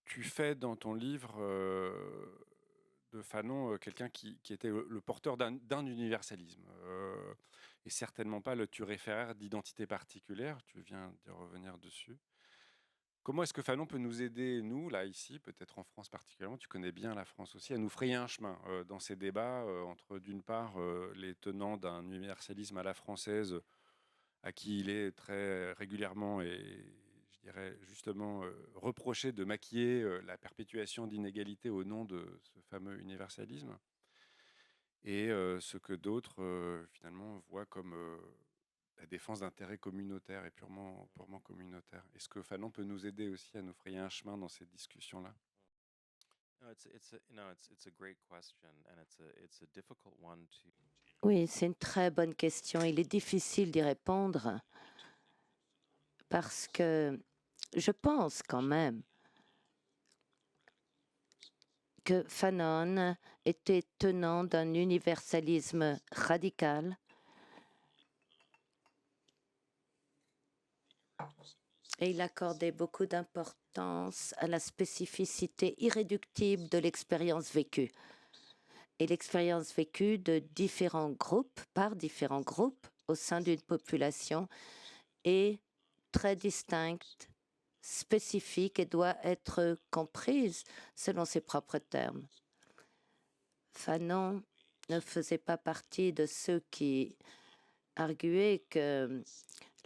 Tu fais dans ton livre de Fanon quelqu'un qui était le porteur d'un universalisme et certainement pas le turéféraire d'identité particulière. Tu viens de revenir dessus. Comment est-ce que Fanon peut nous aider, nous, là, ici, peut-être en France particulièrement, tu connais bien la France aussi, à nous frayer un chemin dans ces débats entre, d'une part, les tenants d'un universalisme à la française, à qui il est très régulièrement et je dirais justement reproché de maquiller la perpétuation d'inégalités au nom de ce fameux universalisme, et ce que d'autres finalement voient comme la défense d'intérêts communautaires et purement communautaires. Est-ce que Fanon peut nous aider aussi à nous frayer un chemin dans cette discussion-là? Oui, c'est une très bonne question. Il est difficile d'y répondre parce que je pense quand même que Fanon était tenant d'un universalisme radical et il accordait beaucoup d'importance à la spécificité irréductible de l'expérience vécue. Et l'expérience vécue de différents groupes, par différents groupes au sein d'une population est très distincte, spécifique et doit être comprise selon ses propres termes. Fanon ne faisait pas partie de ceux qui arguaient que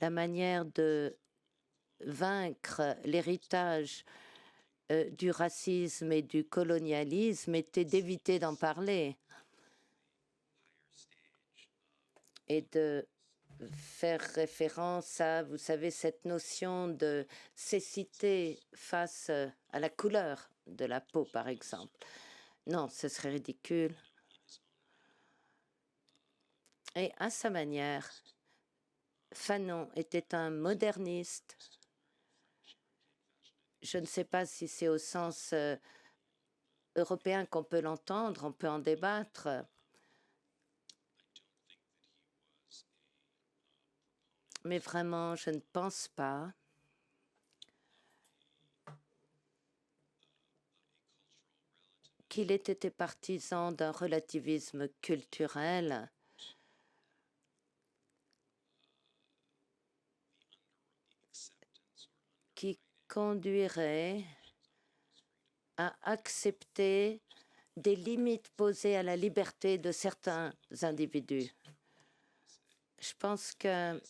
la manière de vaincre l'héritage du racisme et du colonialisme était d'éviter d'en parler et de faire référence à, vous savez, cette notion de cécité face à la couleur de la peau, par exemple. Non, ce serait ridicule. Et à sa manière, Fanon était un moderniste. Je ne sais pas si c'est au sens européen qu'on peut l'entendre, on peut en débattre. Mais vraiment, je ne pense pas qu'il ait été partisan d'un relativisme culturel qui conduirait à accepter des limites posées à la liberté de certains individus. Je pense que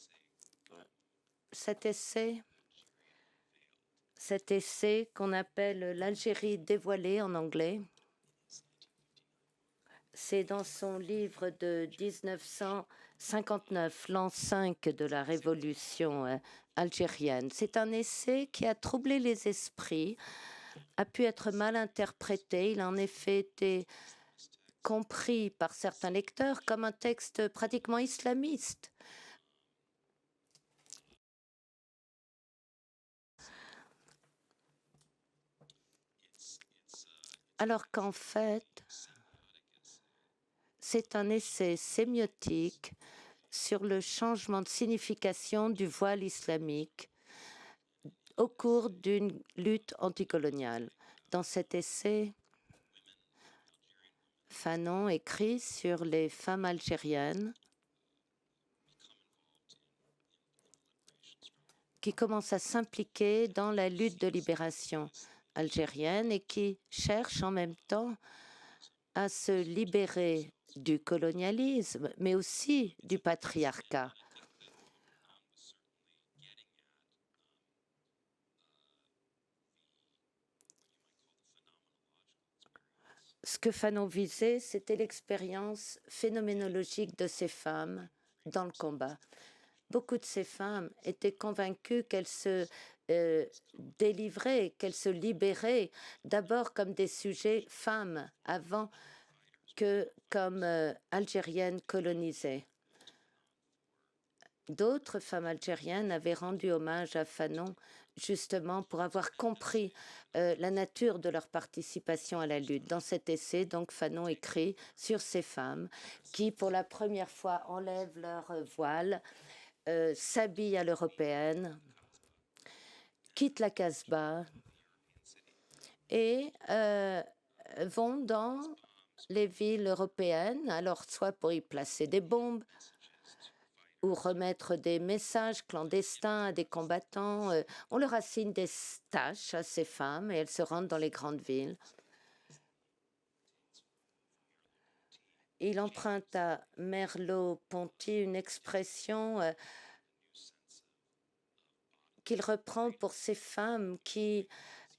cet essai qu'on appelle l'Algérie dévoilée en anglais, c'est dans son livre de 1959, l'an 5 de la révolution algérienne. C'est un essai qui a troublé les esprits, a pu être mal interprété. Il a en effet été compris par certains lecteurs comme un texte pratiquement islamiste. Alors qu'en fait, c'est un essai sémiotique sur le changement de signification du voile islamique au cours d'une lutte anticoloniale. Dans cet essai, Fanon écrit sur les femmes algériennes qui commencent à s'impliquer dans la lutte de libération algérienne et qui cherchent en même temps à se libérer du colonialisme, mais aussi du patriarcat. Ce que Fanon visait, c'était l'expérience phénoménologique de ces femmes dans le combat. Beaucoup de ces femmes étaient convaincues qu'elles se délivraient, qu'elles se libéraient d'abord comme des sujets femmes avant que comme algériennes colonisées. D'autres femmes algériennes avaient rendu hommage à Fanon justement pour avoir compris la nature de leur participation à la lutte. Dans cet essai, donc, Fanon écrit sur ces femmes qui, pour la première fois, enlèvent leur voile, s'habillent à l'européenne, quittent la Casbah et vont dans les villes européennes, alors soit pour y placer des bombes, ou remettre des messages clandestins à des combattants. On leur assigne des tâches à ces femmes et elles se rendent dans les grandes villes. Il emprunte à Merleau-Ponty une expression qu'il reprend pour ces femmes qui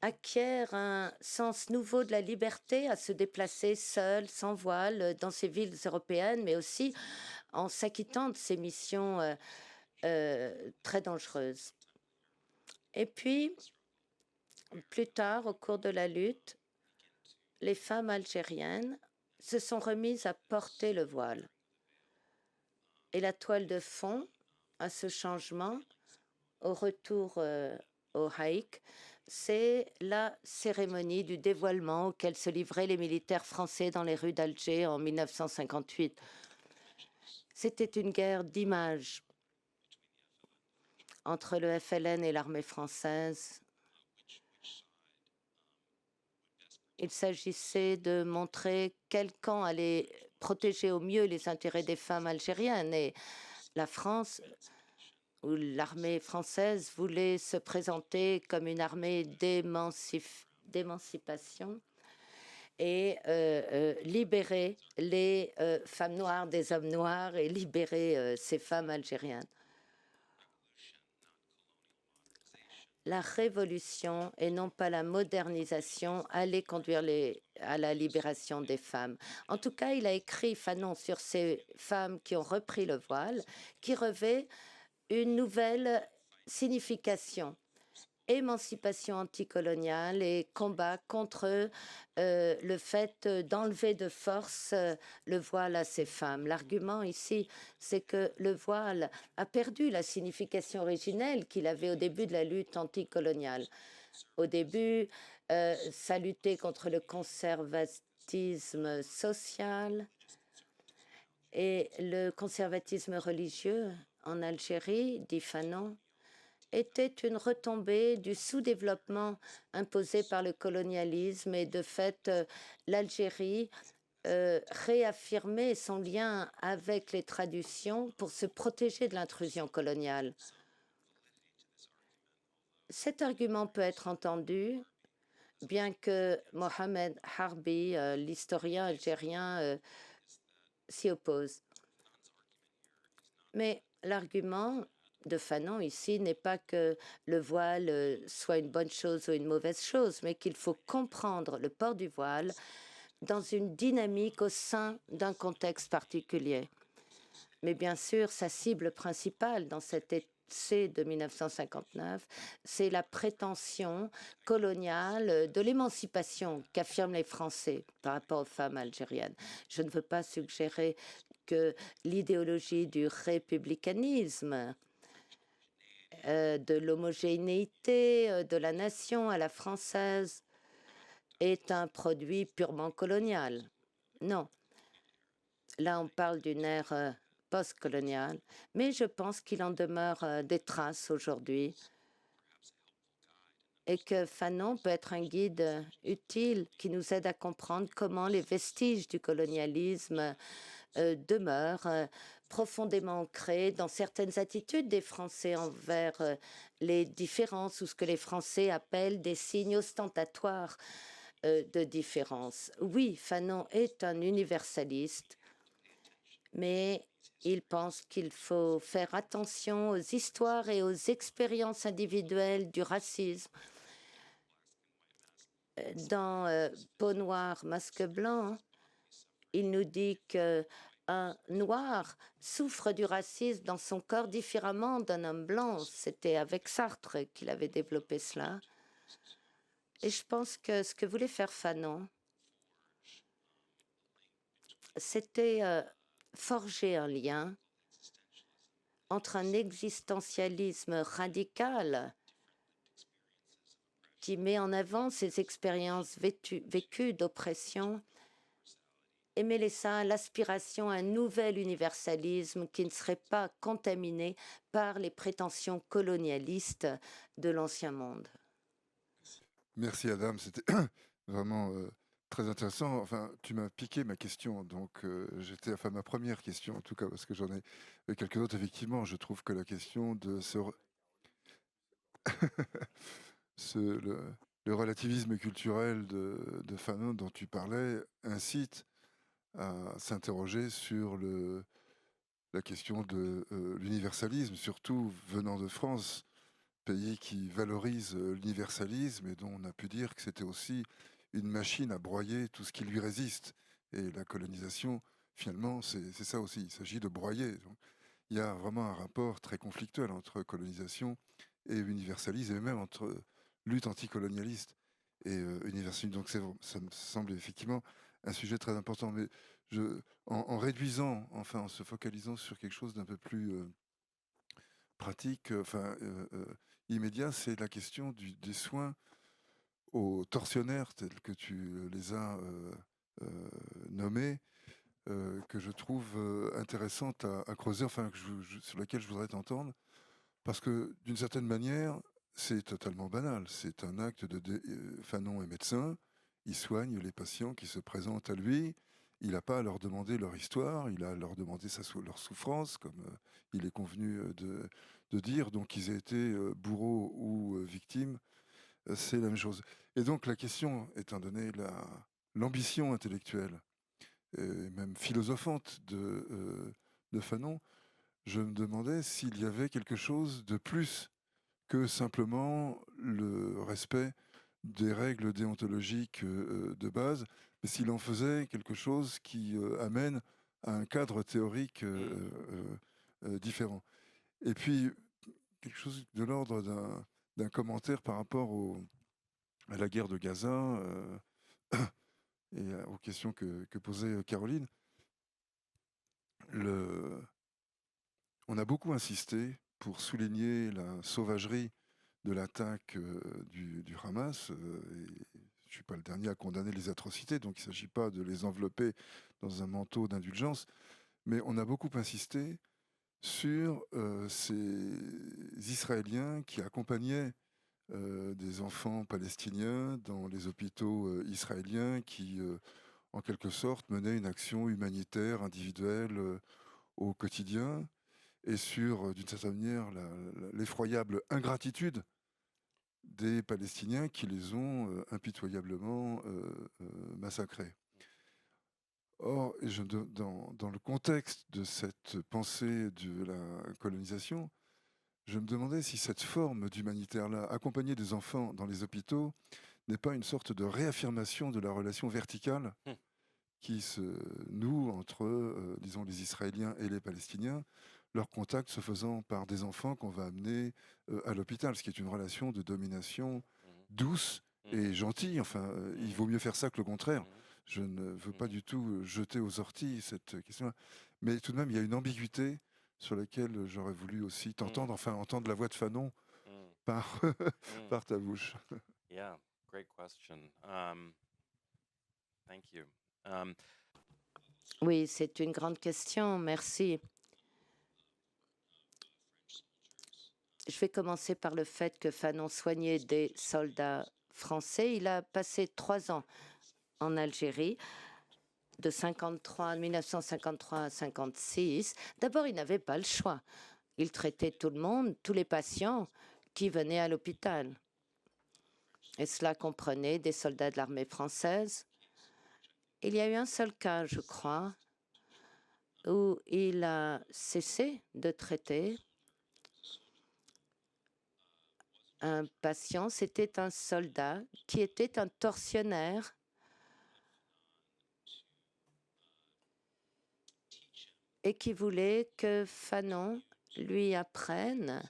acquièrent un sens nouveau de la liberté à se déplacer seules, sans voile, dans ces villes européennes, mais aussi en s'acquittant de ces missions très dangereuses. Et puis, plus tard, au cours de la lutte, les femmes algériennes se sont remises à porter le voile. Et la toile de fond à ce changement, au retour au Haïk, c'est la cérémonie du dévoilement auquel se livraient les militaires français dans les rues d'Alger en 1958. C'était une guerre d'images entre le FLN et l'armée française. Il s'agissait de montrer quel camp allait protéger au mieux les intérêts des femmes algériennes. Et la France, ou l'armée française, voulait se présenter comme une armée d'émancipation et libérer les femmes noires des hommes noirs et libérer ces femmes algériennes. La révolution et non pas la modernisation allait conduire à la libération des femmes. En tout cas, il a écrit, Fanon, sur ces femmes qui ont repris le voile, qui revêt une nouvelle signification. Émancipation anticoloniale et combat contre le fait d'enlever de force le voile à ces femmes. L'argument ici, c'est que le voile a perdu la signification originelle qu'il avait au début de la lutte anticoloniale. Au début, ça luttait contre le conservatisme social et le conservatisme religieux en Algérie, dit Fanon, était une retombée du sous-développement imposé par le colonialisme et de fait, l'Algérie réaffirmait son lien avec les traditions pour se protéger de l'intrusion coloniale. Cet argument peut être entendu, bien que Mohamed Harbi, l'historien algérien, s'y oppose. Mais l'argument de Fanon ici n'est pas que le voile soit une bonne chose ou une mauvaise chose, mais qu'il faut comprendre le port du voile dans une dynamique au sein d'un contexte particulier. Mais bien sûr, sa cible principale dans cet essai de 1959, c'est la prétention coloniale de l'émancipation qu'affirment les Français par rapport aux femmes algériennes. Je ne veux pas suggérer que l'idéologie du républicanisme, de l'homogénéité de la nation à la française est un produit purement colonial. Non. Là, on parle d'une ère post-coloniale, mais je pense qu'il en demeure des traces aujourd'hui et que Fanon peut être un guide utile qui nous aide à comprendre comment les vestiges du colonialisme demeurent profondément ancrés dans certaines attitudes des Français envers les différences ou ce que les Français appellent des signes ostentatoires de différence. Oui, Fanon est un universaliste, mais il pense qu'il faut faire attention aux histoires et aux expériences individuelles du racisme. Dans Peau noire, masque blanc, il nous dit qu'un noir souffre du racisme dans son corps différemment d'un homme blanc. C'était avec Sartre qu'il avait développé cela. Et je pense que ce que voulait faire Fanon, c'était forger un lien entre un existentialisme radical qui met en avant ses expériences vécues d'oppression et mêler ça à l'aspiration à un nouvel universalisme qui ne serait pas contaminé par les prétentions colonialistes de l'ancien monde. Merci Adam, c'était vraiment très intéressant. Enfin, tu m'as piqué ma question, donc enfin ma première question en tout cas, parce que j'en ai quelques autres. Effectivement, je trouve que la question de le relativisme culturel de Fanon dont tu parlais incite à s'interroger sur la question de l'universalisme, surtout venant de France, pays qui valorise l'universalisme et dont on a pu dire que c'était aussi une machine à broyer tout ce qui lui résiste. Et la colonisation, finalement, c'est ça aussi, il s'agit de broyer. Donc, il y a vraiment un rapport très conflictuel entre colonisation et universalisme, et même entre lutte anticolonialiste et universalisme. Donc ça me semble effectivement un sujet très important. Mais en réduisant, enfin en se focalisant sur quelque chose d'un peu plus pratique, immédiat, c'est la question des soins aux tortionnaires tels que tu les as nommés, que je trouve intéressante à creuser, enfin sur laquelle je voudrais t'entendre, parce que d'une certaine manière, c'est totalement banal. C'est un acte Fanon est médecin, il soigne les patients qui se présentent à lui. Il n'a pas à leur demander leur histoire, il a à leur demander leur souffrance, comme il est convenu de dire. Donc qu'ils aient été bourreaux ou victimes, c'est la même chose. Et donc la question, étant donné l'ambition intellectuelle, et même philosophante de Fanon, je me demandais s'il y avait quelque chose de plus que simplement le respect des règles déontologiques de base, mais s'il en faisait quelque chose qui amène à un cadre théorique différent. Et puis, quelque chose de l'ordre d'un commentaire par rapport à la guerre de Gaza et aux questions que posait Caroline. On a beaucoup insisté pour souligner la sauvagerie de l'attaque du Hamas. Et je ne suis pas le dernier à condamner les atrocités, donc il ne s'agit pas de les envelopper dans un manteau d'indulgence. Mais on a beaucoup insisté sur ces Israéliens qui accompagnaient des enfants palestiniens dans les hôpitaux israéliens qui, en quelque sorte, menaient une action humanitaire individuelle au quotidien, et sur, d'une certaine manière, l'effroyable ingratitude des Palestiniens qui les ont impitoyablement massacrés. Or, dans le contexte de cette pensée de la colonisation, je me demandais si cette forme d'humanitaire-là, accompagner des enfants dans les hôpitaux, n'est pas une sorte de réaffirmation de la relation verticale qui se noue entre, disons, les Israéliens et les Palestiniens, leur contact se faisant par des enfants qu'on va amener à l'hôpital, ce qui est une relation de domination douce et gentille. Enfin, il vaut mieux faire ça que le contraire. Je ne veux pas du tout jeter aux orties cette question-là. Mais tout de même, il y a une ambiguïté sur laquelle j'aurais voulu aussi t'entendre, enfin entendre la voix de Fanon par, par ta bouche. Yeah, great question. Thank you. Oui, c'est une grande question, merci. Je vais commencer par le fait que Fanon soignait des soldats français. Il a passé 3 ans en Algérie, de 1953 à 1956. D'abord, il n'avait pas le choix. Il traitait tout le monde, tous les patients qui venaient à l'hôpital. Et cela comprenait des soldats de l'armée française. Il y a eu un seul cas, je crois, où il a cessé de traiter un patient. C'était un soldat qui était un tortionnaire et qui voulait que Fanon lui apprenne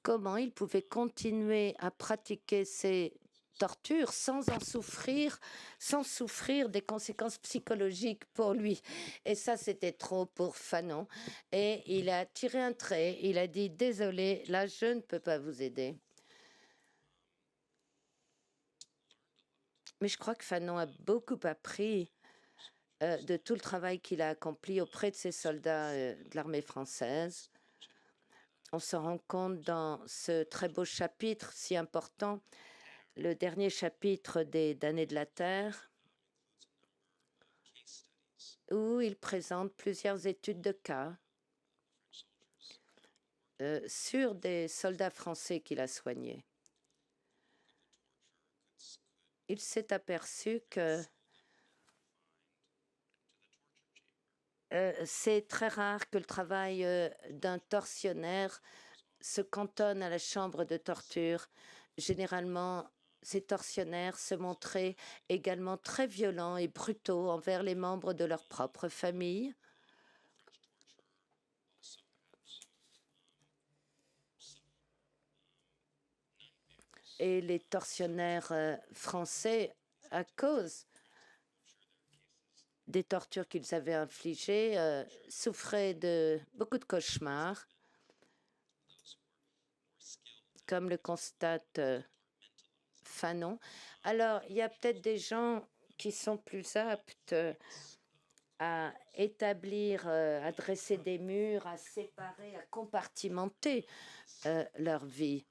comment il pouvait continuer à pratiquer ses tortures sans en souffrir, sans souffrir des conséquences psychologiques pour lui. Et ça, c'était trop pour Fanon. Et il a tiré un trait, il a dit « Désolé, là, je ne peux pas vous aider ». Mais je crois que Fanon a beaucoup appris de tout le travail qu'il a accompli auprès de ces soldats de l'armée française. On se rend compte dans ce très beau chapitre si important, le dernier chapitre des Damnés de la Terre, où il présente plusieurs études de cas sur des soldats français qu'il a soignés. Il s'est aperçu que c'est très rare que le travail d'un tortionnaire se cantonne à la chambre de torture. Généralement, ces tortionnaires se montraient également très violents et brutaux envers les membres de leur propre famille. Et les tortionnaires français, à cause des tortures qu'ils avaient infligées, souffraient de beaucoup de cauchemars, comme le constate Fanon. Alors, il y a peut-être des gens qui sont plus aptes à établir, à dresser des murs, à séparer, à compartimenter leur vie.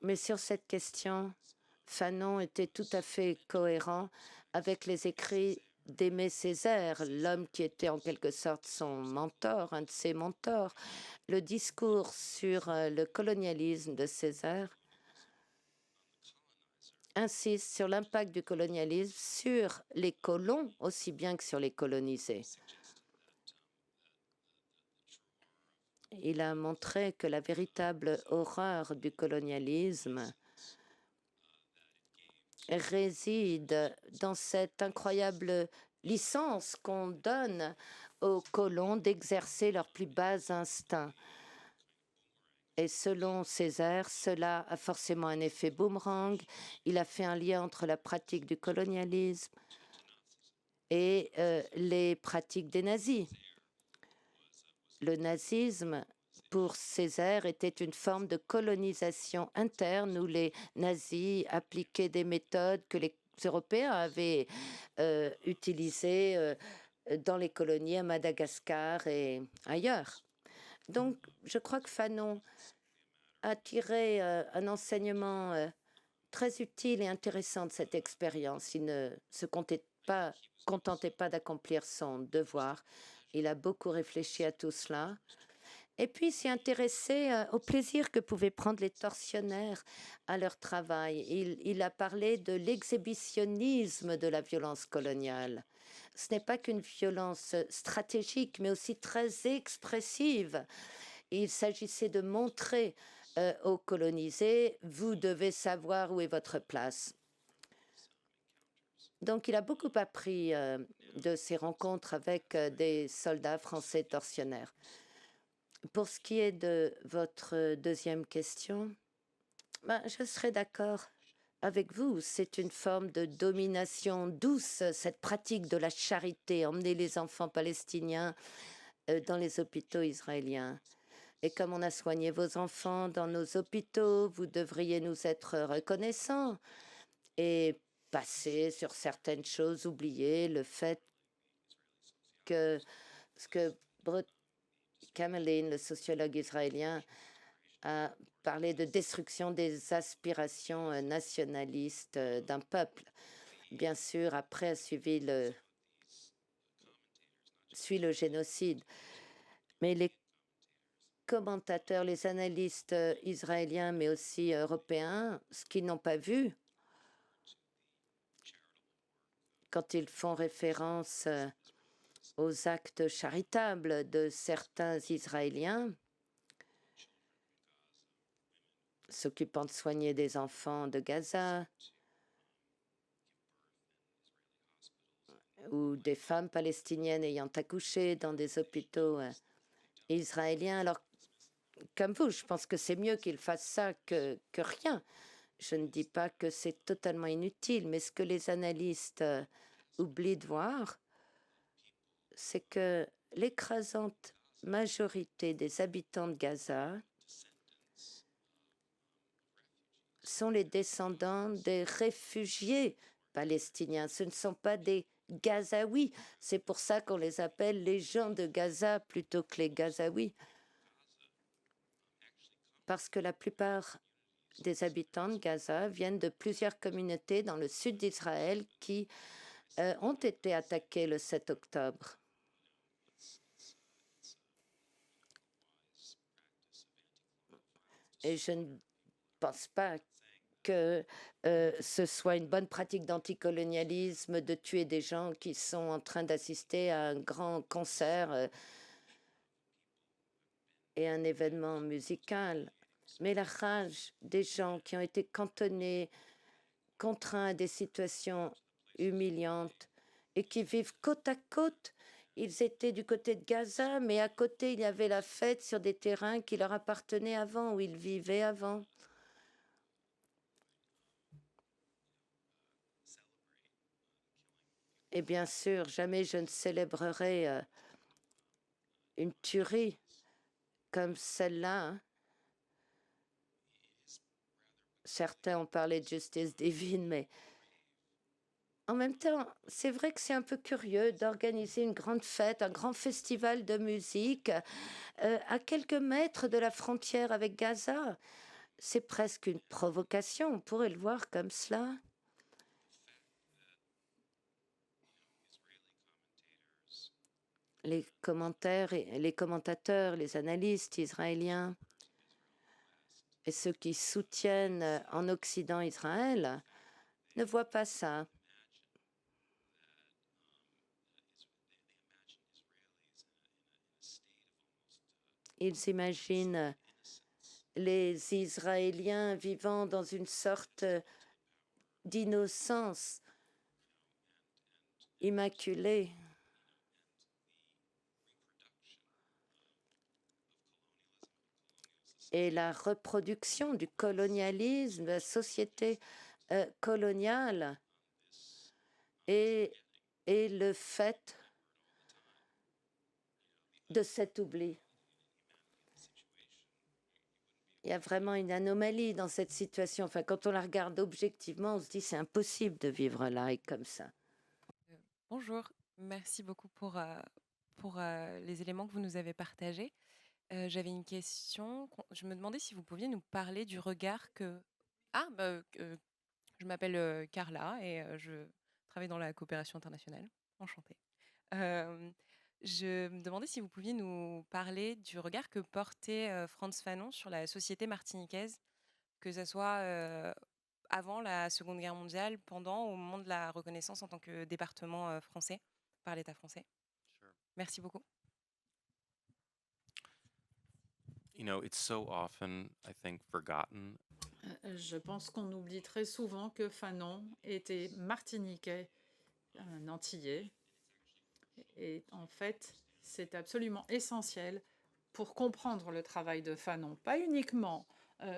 Mais sur cette question, Fanon était tout à fait cohérent avec les écrits d'Aimé Césaire, l'homme qui était en quelque sorte son mentor, un de ses mentors. Le discours sur le colonialisme de Césaire insiste sur l'impact du colonialisme sur les colons aussi bien que sur les colonisés. Il a montré que la véritable horreur du colonialisme réside dans cette incroyable licence qu'on donne aux colons d'exercer leurs plus bas instincts. Et selon Césaire, cela a forcément un effet boomerang. Il a fait un lien entre la pratique du colonialisme et les pratiques des nazis. Le nazisme, pour Césaire, était une forme de colonisation interne où les nazis appliquaient des méthodes que les Européens avaient utilisées dans les colonies à Madagascar et ailleurs. Donc, je crois que Fanon a tiré un enseignement très utile et intéressant de cette expérience. Il ne se contentait pas d'accomplir son devoir. Il a beaucoup réfléchi à tout cela. Et puis s'est intéressé au plaisir que pouvaient prendre les tortionnaires à leur travail. Il a parlé de l'exhibitionnisme de la violence coloniale. Ce n'est pas qu'une violence stratégique, mais aussi très expressive. Il s'agissait de montrer aux colonisés, vous devez savoir où est votre place. Donc il a beaucoup appris de ses rencontres avec des soldats français tortionnaires. Pour ce qui est de votre deuxième question, je serais d'accord avec vous. C'est une forme de domination douce, cette pratique de la charité, emmener les enfants palestiniens dans les hôpitaux israéliens. Et comme on a soigné vos enfants dans nos hôpitaux, vous devriez nous être reconnaissants et passer sur certaines choses, oublier le fait que ce que Kamelin, le sociologue israélien, a parlé de destruction des aspirations nationalistes d'un peuple. Bien sûr, après suit le génocide. Mais les commentateurs, les analystes israéliens, mais aussi européens, ce qu'ils n'ont pas vu, quand ils font référence aux actes charitables de certains Israéliens s'occupant de soigner des enfants de Gaza ou des femmes palestiniennes ayant accouché dans des hôpitaux israéliens. Alors, comme vous, je pense que c'est mieux qu'ils fassent ça que rien. Je ne dis pas que c'est totalement inutile, mais ce que les analystes oublient de voir, c'est que l'écrasante majorité des habitants de Gaza sont les descendants des réfugiés palestiniens. Ce ne sont pas des Gazaouis. C'est pour ça qu'on les appelle les gens de Gaza plutôt que les Gazaouis. Parce que la plupart des habitants de Gaza viennent de plusieurs communautés dans le sud d'Israël qui ont été attaquées le 7 octobre. Et je ne pense pas que ce soit une bonne pratique d'anticolonialisme de tuer des gens qui sont en train d'assister à un grand concert et un événement musical. Mais la rage des gens qui ont été cantonnés, contraints à des situations humiliantes et qui vivent côte à côte. Ils étaient du côté de Gaza, mais à côté, il y avait la fête sur des terrains qui leur appartenaient avant, où ils vivaient avant. Et bien sûr, jamais je ne célébrerai une tuerie comme celle-là. Certains ont parlé de justice divine, mais en même temps, c'est vrai que c'est un peu curieux d'organiser une grande fête, un grand festival de musique à quelques mètres de la frontière avec Gaza. C'est presque une provocation, on pourrait le voir comme cela. Les commentateurs, les analystes israéliens et ceux qui soutiennent en Occident Israël ne voient pas ça. Ils imaginent les Israéliens vivant dans une sorte d'innocence immaculée. Et la reproduction du colonialisme, de la société coloniale et le fait de cet oubli. Il y a vraiment une anomalie dans cette situation. Enfin, quand on la regarde objectivement, on se dit c'est impossible de vivre là et comme ça. Bonjour, Merci beaucoup pour les éléments que vous nous avez partagés. J'avais une question. Je me demandais si vous pouviez nous parler du regard que... Ah, je m'appelle Carla et je travaille dans la coopération internationale. Enchantée. Euh, je me demandais si vous pouviez nous parler du regard que portait Frantz Fanon sur la société martiniquaise, que ce soit avant la Seconde Guerre mondiale, pendant, au moment de la reconnaissance en tant que département français par l'État français. Sure. Merci beaucoup. You know, it's so often, I think, forgotten. Je pense qu'on oublie très souvent que Fanon était martiniquais, un Antillais. Et en fait, c'est absolument essentiel pour comprendre le travail de Fanon. Pas uniquement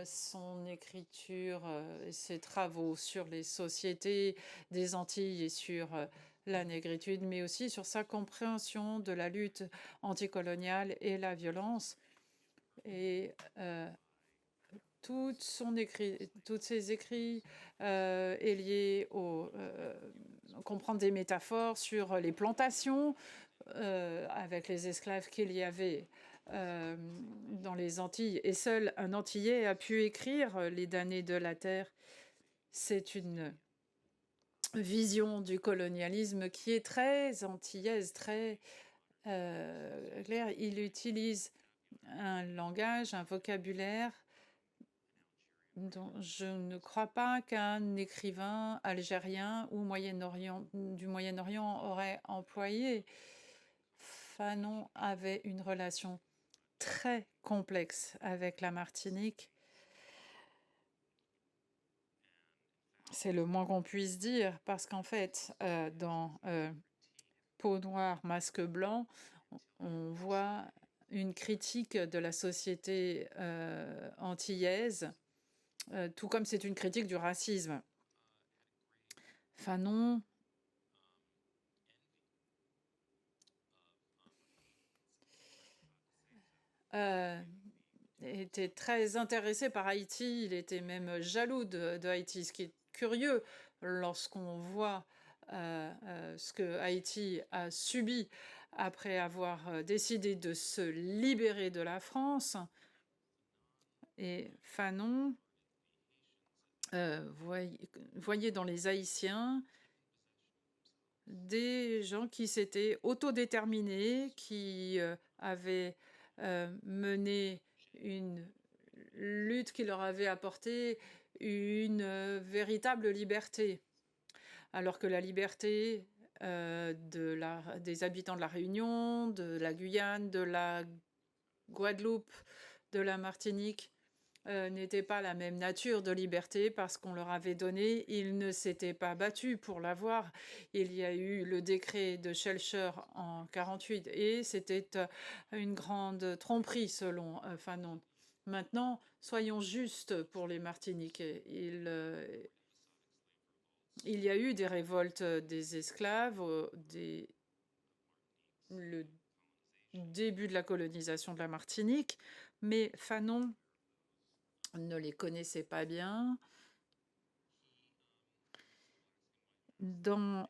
son écriture, ses travaux sur les sociétés des Antilles et sur la négritude, mais aussi sur sa compréhension de la lutte anticoloniale et la violence. Et tous ses écrits est lié au comprendre des métaphores sur les plantations avec les esclaves qu'il y avait dans les Antilles. Et seul un Antillais a pu écrire Les damnés de la terre. C'est une vision du colonialisme qui est très antillaise, très claire. Il utilise un langage, un vocabulaire dont je ne crois pas qu'un écrivain algérien ou du Moyen-Orient aurait employé. Fanon avait une relation très complexe avec la Martinique. C'est le moins qu'on puisse dire, parce qu'en fait, dans Peau noire, masque blanc, on voit une critique de la société antillaise, tout comme c'est une critique du racisme. Fanon était très intéressé par Haïti, il était même jaloux de Haïti, ce qui est curieux lorsqu'on voit ce que Haïti a subi après avoir décidé de se libérer de la France. Et Fanon voyait dans les Haïtiens des gens qui s'étaient autodéterminés, qui avaient mené une lutte qui leur avait apporté une véritable liberté. Alors que la liberté des habitants de la Réunion, de la Guyane, de la Guadeloupe, de la Martinique n'était pas la même nature de liberté parce qu'on leur avait donné, ils ne s'étaient pas battus pour l'avoir. Il y a eu le décret de Schellcher en 1948 et c'était une grande tromperie selon Fanon. Maintenant, soyons justes pour les Martiniquais. Il y a eu des révoltes des esclaves, le début de la colonisation de la Martinique, mais Fanon ne les connaissait pas bien. Dans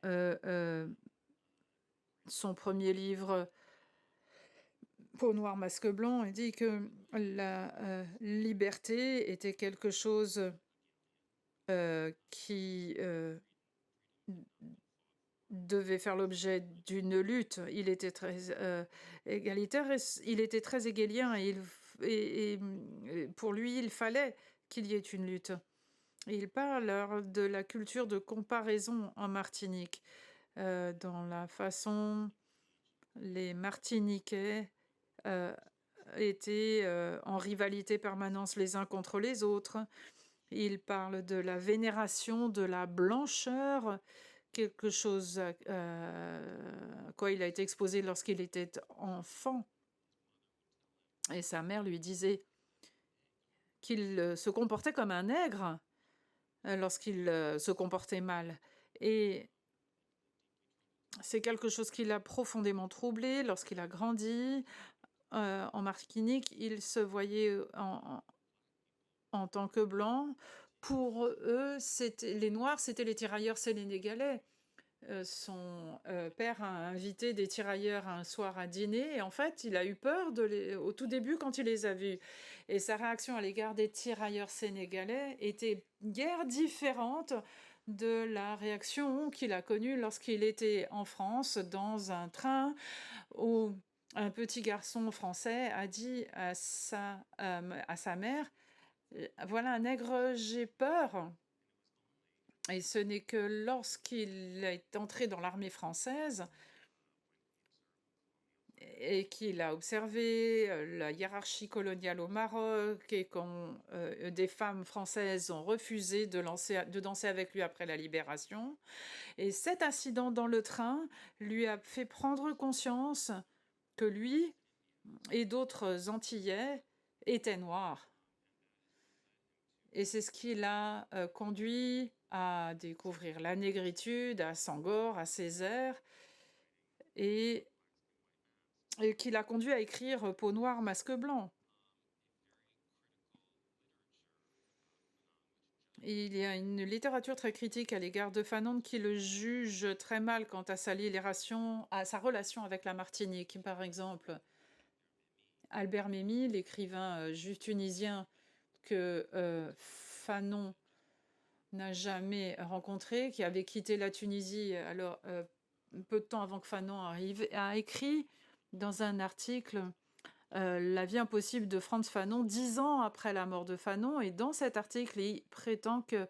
son premier livre, Peau noire, masque blanc, il dit que la liberté était quelque chose qui devait faire l'objet d'une lutte. Il était très égalitaire, il était très hégélien et pour lui, il fallait qu'il y ait une lutte. Il parle de la culture de comparaison en Martinique, dans la façon les Martiniquais étaient en rivalité permanente les uns contre les autres. Il parle de la vénération de la blancheur, quelque chose à quoi il a été exposé lorsqu'il était enfant. Et sa mère lui disait qu'il se comportait comme un nègre lorsqu'il se comportait mal. Et c'est quelque chose qui l'a profondément troublé lorsqu'il a grandi. En Martinique, il se voyait en tant que blanc. Pour eux, les Noirs, c'était les tirailleurs sénégalais. son père a invité des tirailleurs un soir à dîner et en fait, il a eu peur au tout début quand il les a vus. Et sa réaction à l'égard des tirailleurs sénégalais était guère différente de la réaction qu'il a connue lorsqu'il était en France dans un train où un petit garçon français a dit à sa mère, voilà un nègre, j'ai peur. Et ce n'est que lorsqu'il est entré dans l'armée française et qu'il a observé la hiérarchie coloniale au Maroc et quand des femmes françaises ont refusé de danser avec lui après la libération. Et cet incident dans le train lui a fait prendre conscience que lui et d'autres Antillais étaient noirs. Et c'est ce qui l'a conduit à découvrir la négritude, à Senghor, à Césaire, et qui l'a conduit à écrire Peau noire, masque blanc. Il y a une littérature très critique à l'égard de Fanon qui le juge très mal quant à sa relation avec la Martinique. Par exemple, Albert Memmi, l'écrivain juif tunisien que Fanon n'a jamais rencontré, qui avait quitté la Tunisie alors peu de temps avant que Fanon arrive, a écrit dans un article La vie impossible de Frantz Fanon 10 ans après la mort de Fanon. Et dans cet article, il prétend que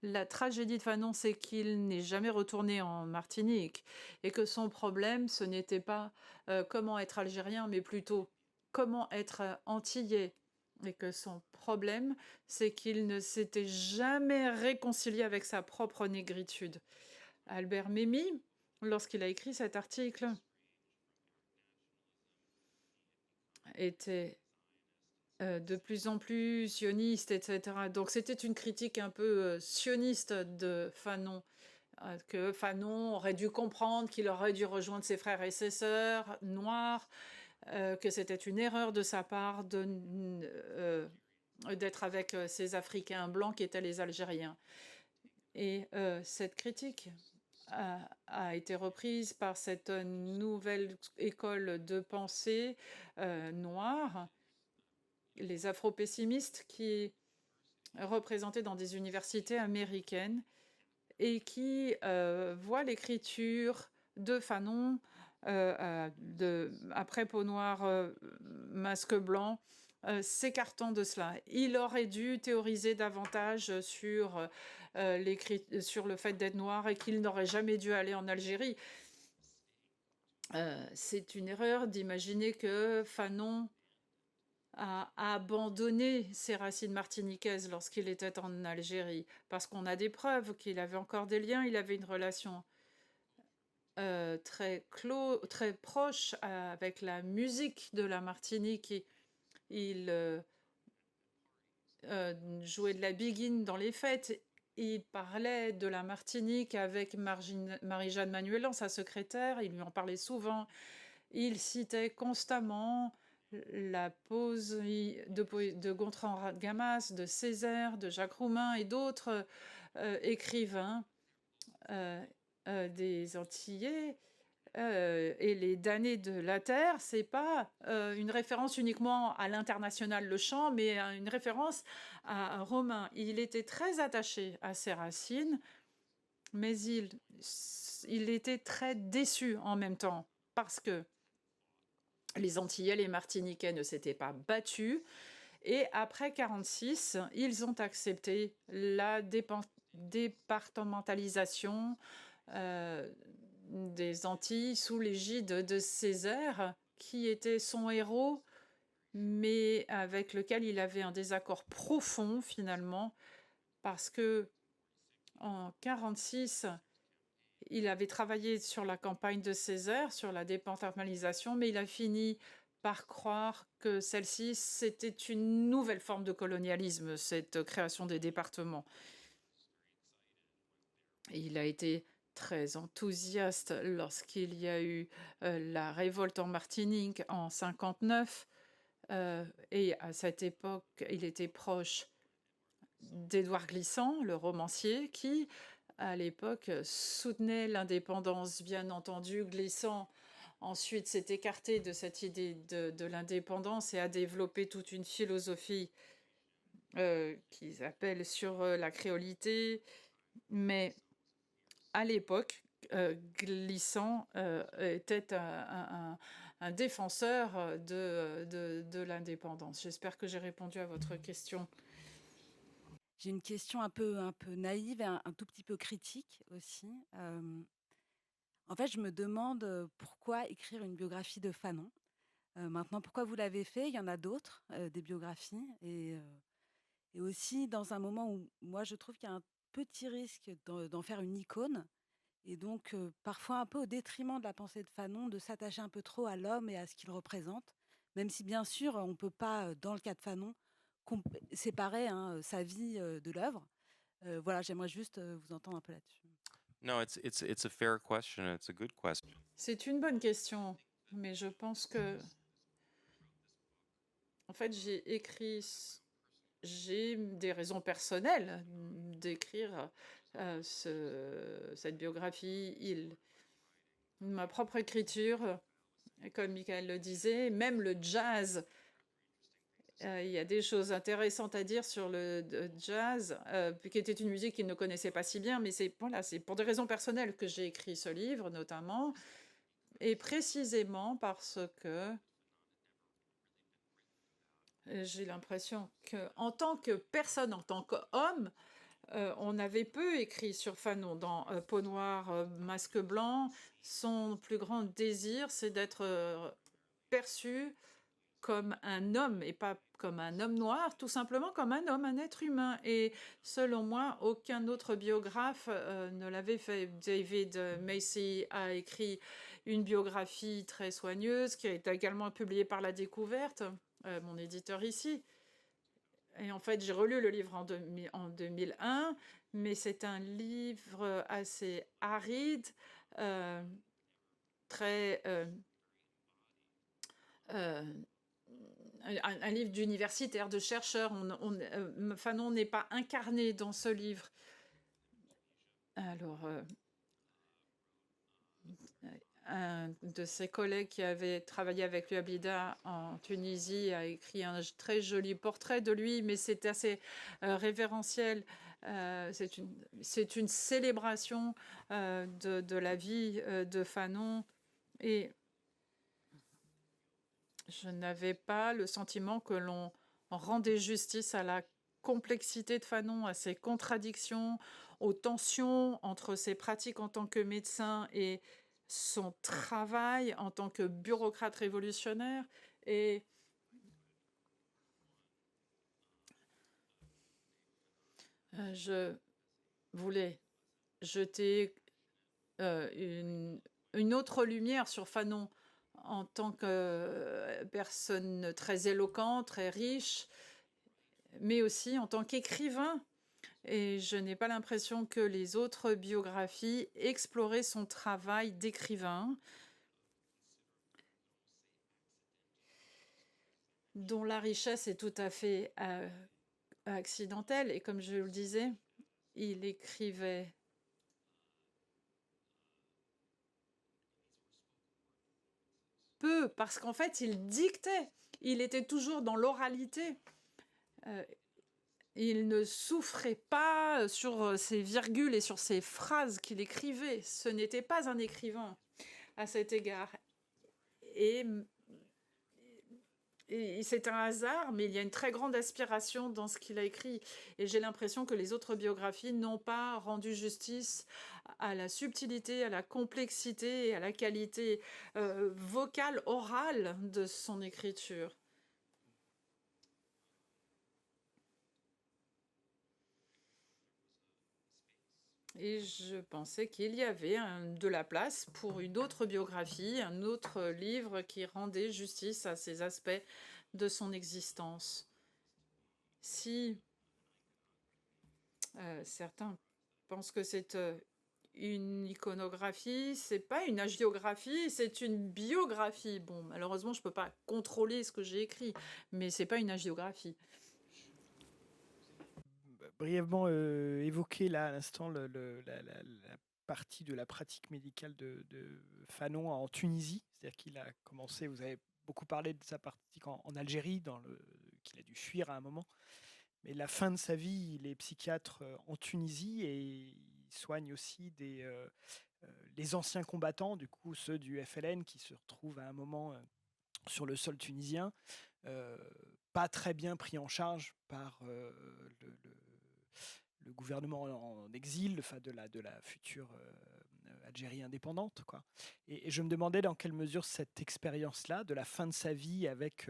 la tragédie de Fanon, c'est qu'il n'est jamais retourné en Martinique et que son problème, ce n'était pas comment être algérien, mais plutôt comment être antillais. Et que son problème, c'est qu'il ne s'était jamais réconcilié avec sa propre négritude. Albert Memmi, lorsqu'il a écrit cet article, était de plus en plus sioniste, etc. Donc c'était une critique un peu sioniste de Fanon, que Fanon aurait dû comprendre qu'il aurait dû rejoindre ses frères et ses sœurs noirs, que c'était une erreur de sa part d'être avec ces Africains blancs qui étaient les Algériens. Et cette critique a été reprise par cette nouvelle école de pensée noire, les afro-pessimistes qui représentaient dans des universités américaines et qui voient l'écriture de Fanon après Peau noire, masque blanc, s'écartant de cela. Il aurait dû théoriser davantage sur le fait d'être noir et qu'il n'aurait jamais dû aller en Algérie. C'est une erreur d'imaginer que Fanon a abandonné ses racines martiniquaises lorsqu'il était en Algérie, parce qu'on a des preuves qu'il avait encore des liens, il avait une relation très proche avec la musique de la Martinique. Il jouait de la biguine dans les fêtes. Il parlait de la Martinique avec Marie-Jeanne Manuelan, sa secrétaire. Il lui en parlait souvent. Il citait constamment la poésie de Gontran Gamas, de Césaire, de Jacques Roumain et d'autres écrivains des Antillais. Et les damnés de la terre, c'est pas une référence uniquement à l'international le chant, mais une référence à Romain. Il était très attaché à ses racines, mais il était très déçu en même temps parce que les Antillais, les Martiniquais ne s'étaient pas battus. Et après 1946, ils ont accepté la départementalisation des Antilles sous l'égide de Césaire, qui était son héros, mais avec lequel il avait un désaccord profond finalement, parce que en 1946, il avait travaillé sur la campagne de Césaire, sur la départementalisation, mais il a fini par croire que celle-ci, c'était une nouvelle forme de colonialisme, cette création des départements. Et il a été très enthousiaste lorsqu'il y a eu la révolte en Martinique en 1959. Et à cette époque, il était proche d'Édouard Glissant, le romancier, qui à l'époque, soutenait l'indépendance, bien entendu. Glissant, ensuite, s'est écarté de cette idée de l'indépendance et a développé toute une philosophie qu'ils appellent sur la créolité. Mais à l'époque, Glissant était un défenseur de l'indépendance. J'espère que j'ai répondu à votre question. J'ai une question un peu naïve et un tout petit peu critique aussi. En fait, je me demande pourquoi écrire une biographie de Fanon. Maintenant, pourquoi vous l'avez fait? Il y en a d'autres, des biographies. Et aussi, dans un moment où moi, je trouve qu'il y a un petit risque d'en faire une icône. Et donc, parfois un peu au détriment de la pensée de Fanon, de s'attacher un peu trop à l'homme et à ce qu'il représente. Même si, bien sûr, on ne peut pas, dans le cas de Fanon, séparer sa vie de l'œuvre. Voilà, j'aimerais juste vous entendre un peu là-dessus. No, it's a fair question. It's a good question. C'est une bonne question, mais je pense que, en fait, j'ai des raisons personnelles d'écrire cette biographie. Ma propre écriture, comme Michael le disait, même le jazz. Il y a des choses intéressantes à dire sur le jazz, qui était une musique qu'il ne connaissait pas si bien, mais c'est pour des raisons personnelles que j'ai écrit ce livre, notamment, et précisément parce que j'ai l'impression qu'en tant que personne, en tant qu'homme, on avait peu écrit sur Fanon. Dans Peau noire, masque blanc, son plus grand désir, c'est d'être perçu comme un homme et pas comme un homme noir, tout simplement comme un homme, un être humain. Et selon moi, aucun autre biographe ne l'avait fait. David Macy a écrit une biographie très soigneuse qui a été également publiée par La Découverte, mon éditeur ici. Et en fait, j'ai relu le livre en 2001, mais c'est un livre assez aride, très... un livre d'universitaire, de chercheur. Fanon n'est pas incarné dans ce livre. Alors, un de ses collègues qui avait travaillé avec lui à Blida en Tunisie a écrit un très joli portrait de lui, mais c'est assez révérentiel. C'est une célébration de la vie de Fanon. Et je n'avais pas le sentiment que l'on rendait justice à la complexité de Fanon, à ses contradictions, aux tensions entre ses pratiques en tant que médecin et son travail en tant que bureaucrate révolutionnaire. Et je voulais jeter une autre lumière sur Fanon en tant que personne très éloquente, très riche, mais aussi en tant qu'écrivain. Et je n'ai pas l'impression que les autres biographies exploraient son travail d'écrivain, dont la richesse est tout à fait accidentelle. Et comme je le disais, il écrivait peu, parce qu'en fait, il dictait. Il était toujours dans l'oralité. Il ne souffrait pas sur ses virgules et sur ses phrases qu'il écrivait. Ce n'était pas un écrivain à cet égard. Et c'est un hasard, mais il y a une très grande aspiration dans ce qu'il a écrit. Et j'ai l'impression que les autres biographies n'ont pas rendu justice à la subtilité, à la complexité et à la qualité vocale, orale de son écriture. Et je pensais qu'il y avait de la place pour une autre biographie, un autre livre qui rendait justice à ces aspects de son existence. Si certains pensent que c'est une iconographie, c'est pas une hagiographie, c'est une biographie. Bon, malheureusement, je peux pas contrôler ce que j'ai écrit, mais c'est pas une hagiographie. brièvement évoqué là à l'instant la partie de la pratique médicale de Fanon en Tunisie. C'est-à-dire qu'il a commencé, vous avez beaucoup parlé de sa pratique en Algérie, qu'il a dû fuir à un moment. Mais la fin de sa vie, il est psychiatre en Tunisie et il soigne aussi les anciens combattants, du coup ceux du FLN qui se retrouvent à un moment sur le sol tunisien, pas très bien pris en charge par le gouvernement en exil, enfin de la future Algérie indépendante, quoi. Et je me demandais dans quelle mesure cette expérience-là, de la fin de sa vie avec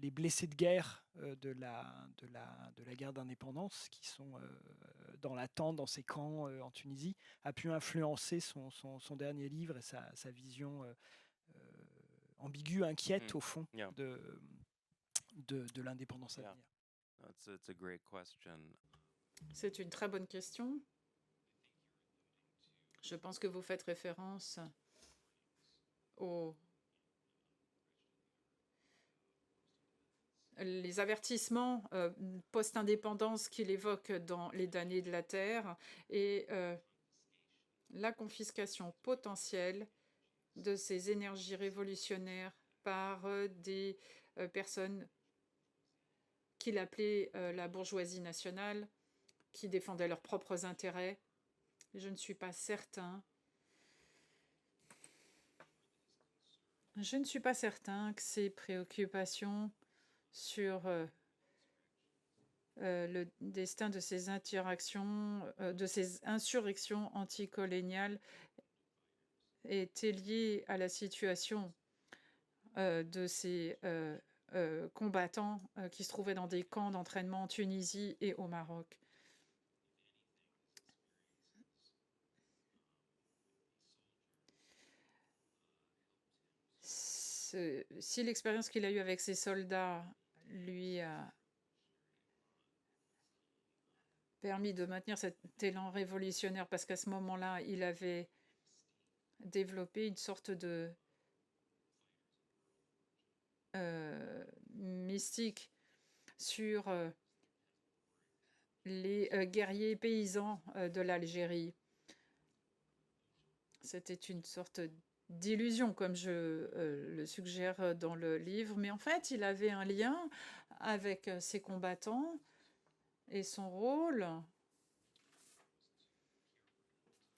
les blessés de guerre de la guerre d'indépendance qui sont dans l'attente, dans ces camps en Tunisie, a pu influencer son dernier livre et sa vision ambiguë, inquiète au fond Yeah, de l'indépendance à yeah. venir. It's a great question. C'est une très bonne question. Je pense que vous faites référence aux les avertissements post-indépendance qu'il évoque dans Les damnés de la terre et la confiscation potentielle de ces énergies révolutionnaires par des personnes qu'il appelait la bourgeoisie nationale, qui défendaient leurs propres intérêts. Je ne suis pas certain. Je ne suis pas certain que ces préoccupations sur le destin de ces interactions, de ces insurrections anticoloniales étaient liées à la situation de ces combattants qui se trouvaient dans des camps d'entraînement en Tunisie et au Maroc. Si l'expérience qu'il a eue avec ses soldats lui a permis de maintenir cet élan révolutionnaire, parce qu'à ce moment-là, il avait développé une sorte de mystique sur les guerriers paysans de l'Algérie. C'était une sorte d'illusion, comme je le suggère dans le livre, mais en fait, il avait un lien avec ces combattants et son rôle,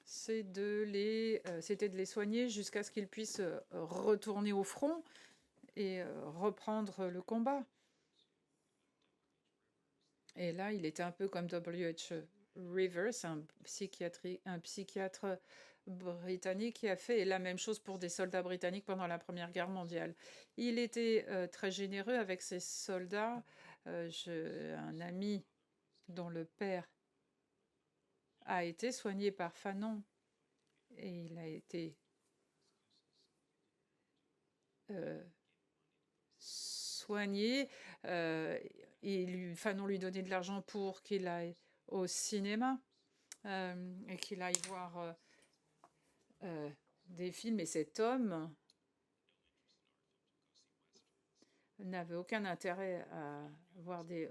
c'était de les soigner jusqu'à ce qu'ils puissent retourner au front et reprendre le combat. Et là, il était un peu comme W.H. Rivers, un psychiatre britannique qui a fait la même chose pour des soldats britanniques pendant la Première Guerre mondiale. Il était très généreux avec ses soldats. J'ai un ami dont le père a été soigné par Fanon et il a été soigné. Fanon lui donnait de l'argent pour qu'il aille au cinéma et qu'il aille voir des films. Et cet homme n'avait aucun intérêt à voir des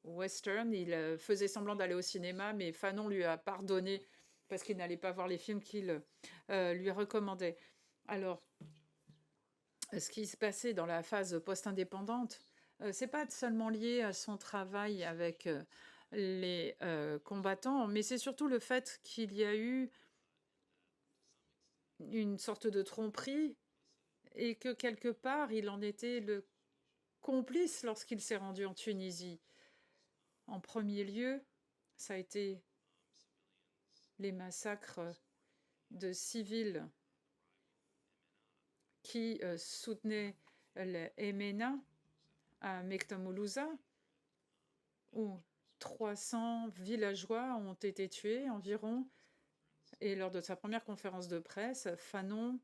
westerns. Il faisait semblant d'aller au cinéma, mais Fanon lui a pardonné parce qu'il n'allait pas voir les films qu'il lui recommandait. Alors, ce qui se passait dans la phase post-indépendante, c'est pas seulement lié à son travail avec les combattants, mais c'est surtout le fait qu'il y a eu une sorte de tromperie et que quelque part, il en était le complice lorsqu'il s'est rendu en Tunisie. En premier lieu, ça a été les massacres de civils qui soutenaient le MNA à Mektamoulouza, où 300 villageois ont été tués environ. Et lors de sa première conférence de presse, Fanon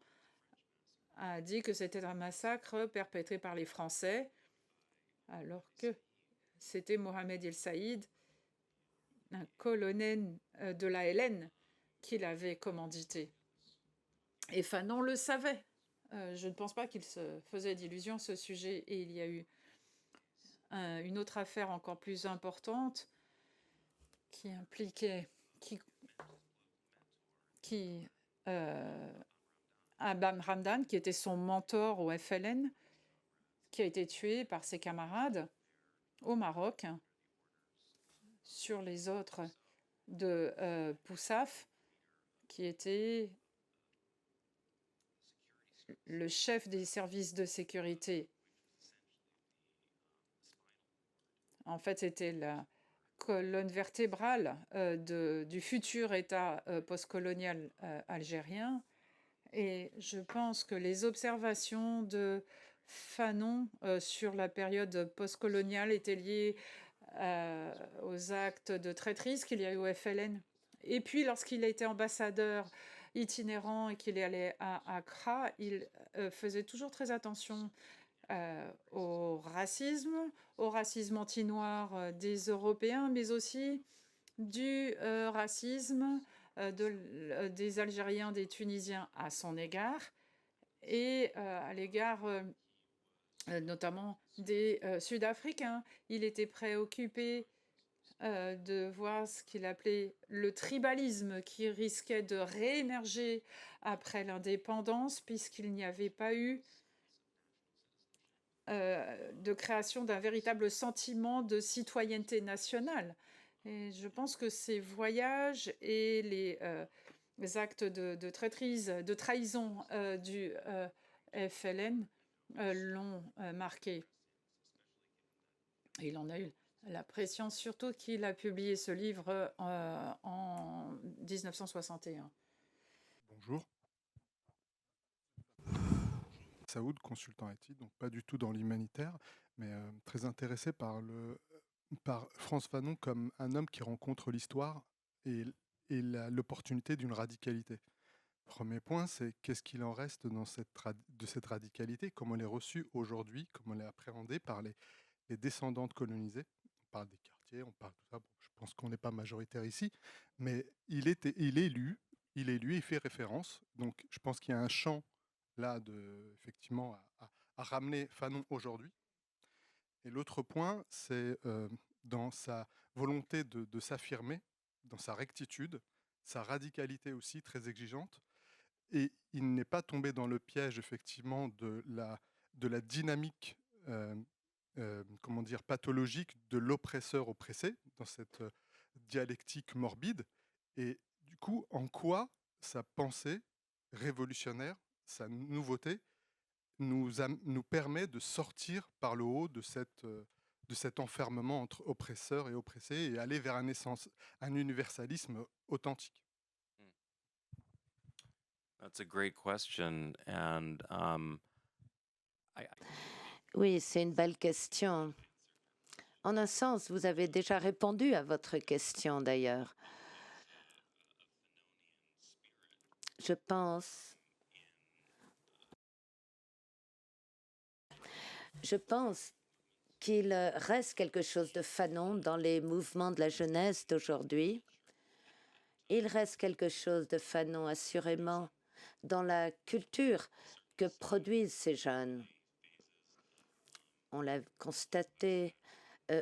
a dit que c'était un massacre perpétré par les Français, alors que c'était Mohamed El Saïd, un colonel de la LN, qui l'avait commandité. Et Fanon le savait. Je ne pense pas qu'il se faisait d'illusions à ce sujet. Et il y a eu une autre affaire encore plus importante qui impliquait qui, qui Abam Hamdan, qui était son mentor au FLN, qui a été tué par ses camarades au Maroc, sur les autres de Poussaf, qui était le chef des services de sécurité. En fait, c'était la colonne vertébrale du futur État postcolonial algérien. Et je pense que les observations de Fanon sur la période postcoloniale étaient liées aux actes de traîtrise qu'il y a eu au FLN. Et puis, lorsqu'il a été ambassadeur itinérant et qu'il est allé à Accra, il faisait toujours très attention au racisme anti-noir des Européens, mais aussi du racisme des Algériens, des Tunisiens à son égard, et à l'égard notamment des Sud-Africains. Il était préoccupé de voir ce qu'il appelait le tribalisme qui risquait de réémerger après l'indépendance, puisqu'il n'y avait pas eu de création d'un véritable sentiment de citoyenneté nationale. Et je pense que ces voyages et les actes de traîtrise, de trahison du FLN l'ont marqué. Et il en a eu la pression, surtout qu'il a publié ce livre en 1961. Bonjour. Saoud, consultant IT, donc pas du tout dans l'humanitaire, mais très intéressé par Frantz Fanon comme un homme qui rencontre l'histoire et l'opportunité d'une radicalité. Premier point, c'est qu'est-ce qu'il en reste de cette radicalité, comment elle est reçue aujourd'hui, comment elle est appréhendée par les descendants de colonisés. On parle des quartiers, on parle de tout ça. Bon, je pense qu'on n'est pas majoritaire ici, mais il est lu, il fait référence. Donc je pense qu'il y a un champ là effectivement à ramener Fanon aujourd'hui. Et l'autre point, c'est dans sa volonté de s'affirmer, dans sa rectitude, sa radicalité aussi très exigeante. Et il n'est pas tombé dans le piège effectivement de la dynamique comment dire, pathologique de l'oppresseur oppressé, dans cette dialectique morbide. Et du coup, en quoi sa pensée révolutionnaire, sa nouveauté, nous permet de sortir par le haut de cet enfermement entre oppresseur et oppressé et aller vers un universalisme authentique. That's a great question, and Oui, c'est une belle question. En un sens, vous avez déjà répondu à votre question d'ailleurs. Je pense qu'il reste quelque chose de Fanon dans les mouvements de la jeunesse d'aujourd'hui. Il reste quelque chose de Fanon, assurément, dans la culture que produisent ces jeunes. On l'a constaté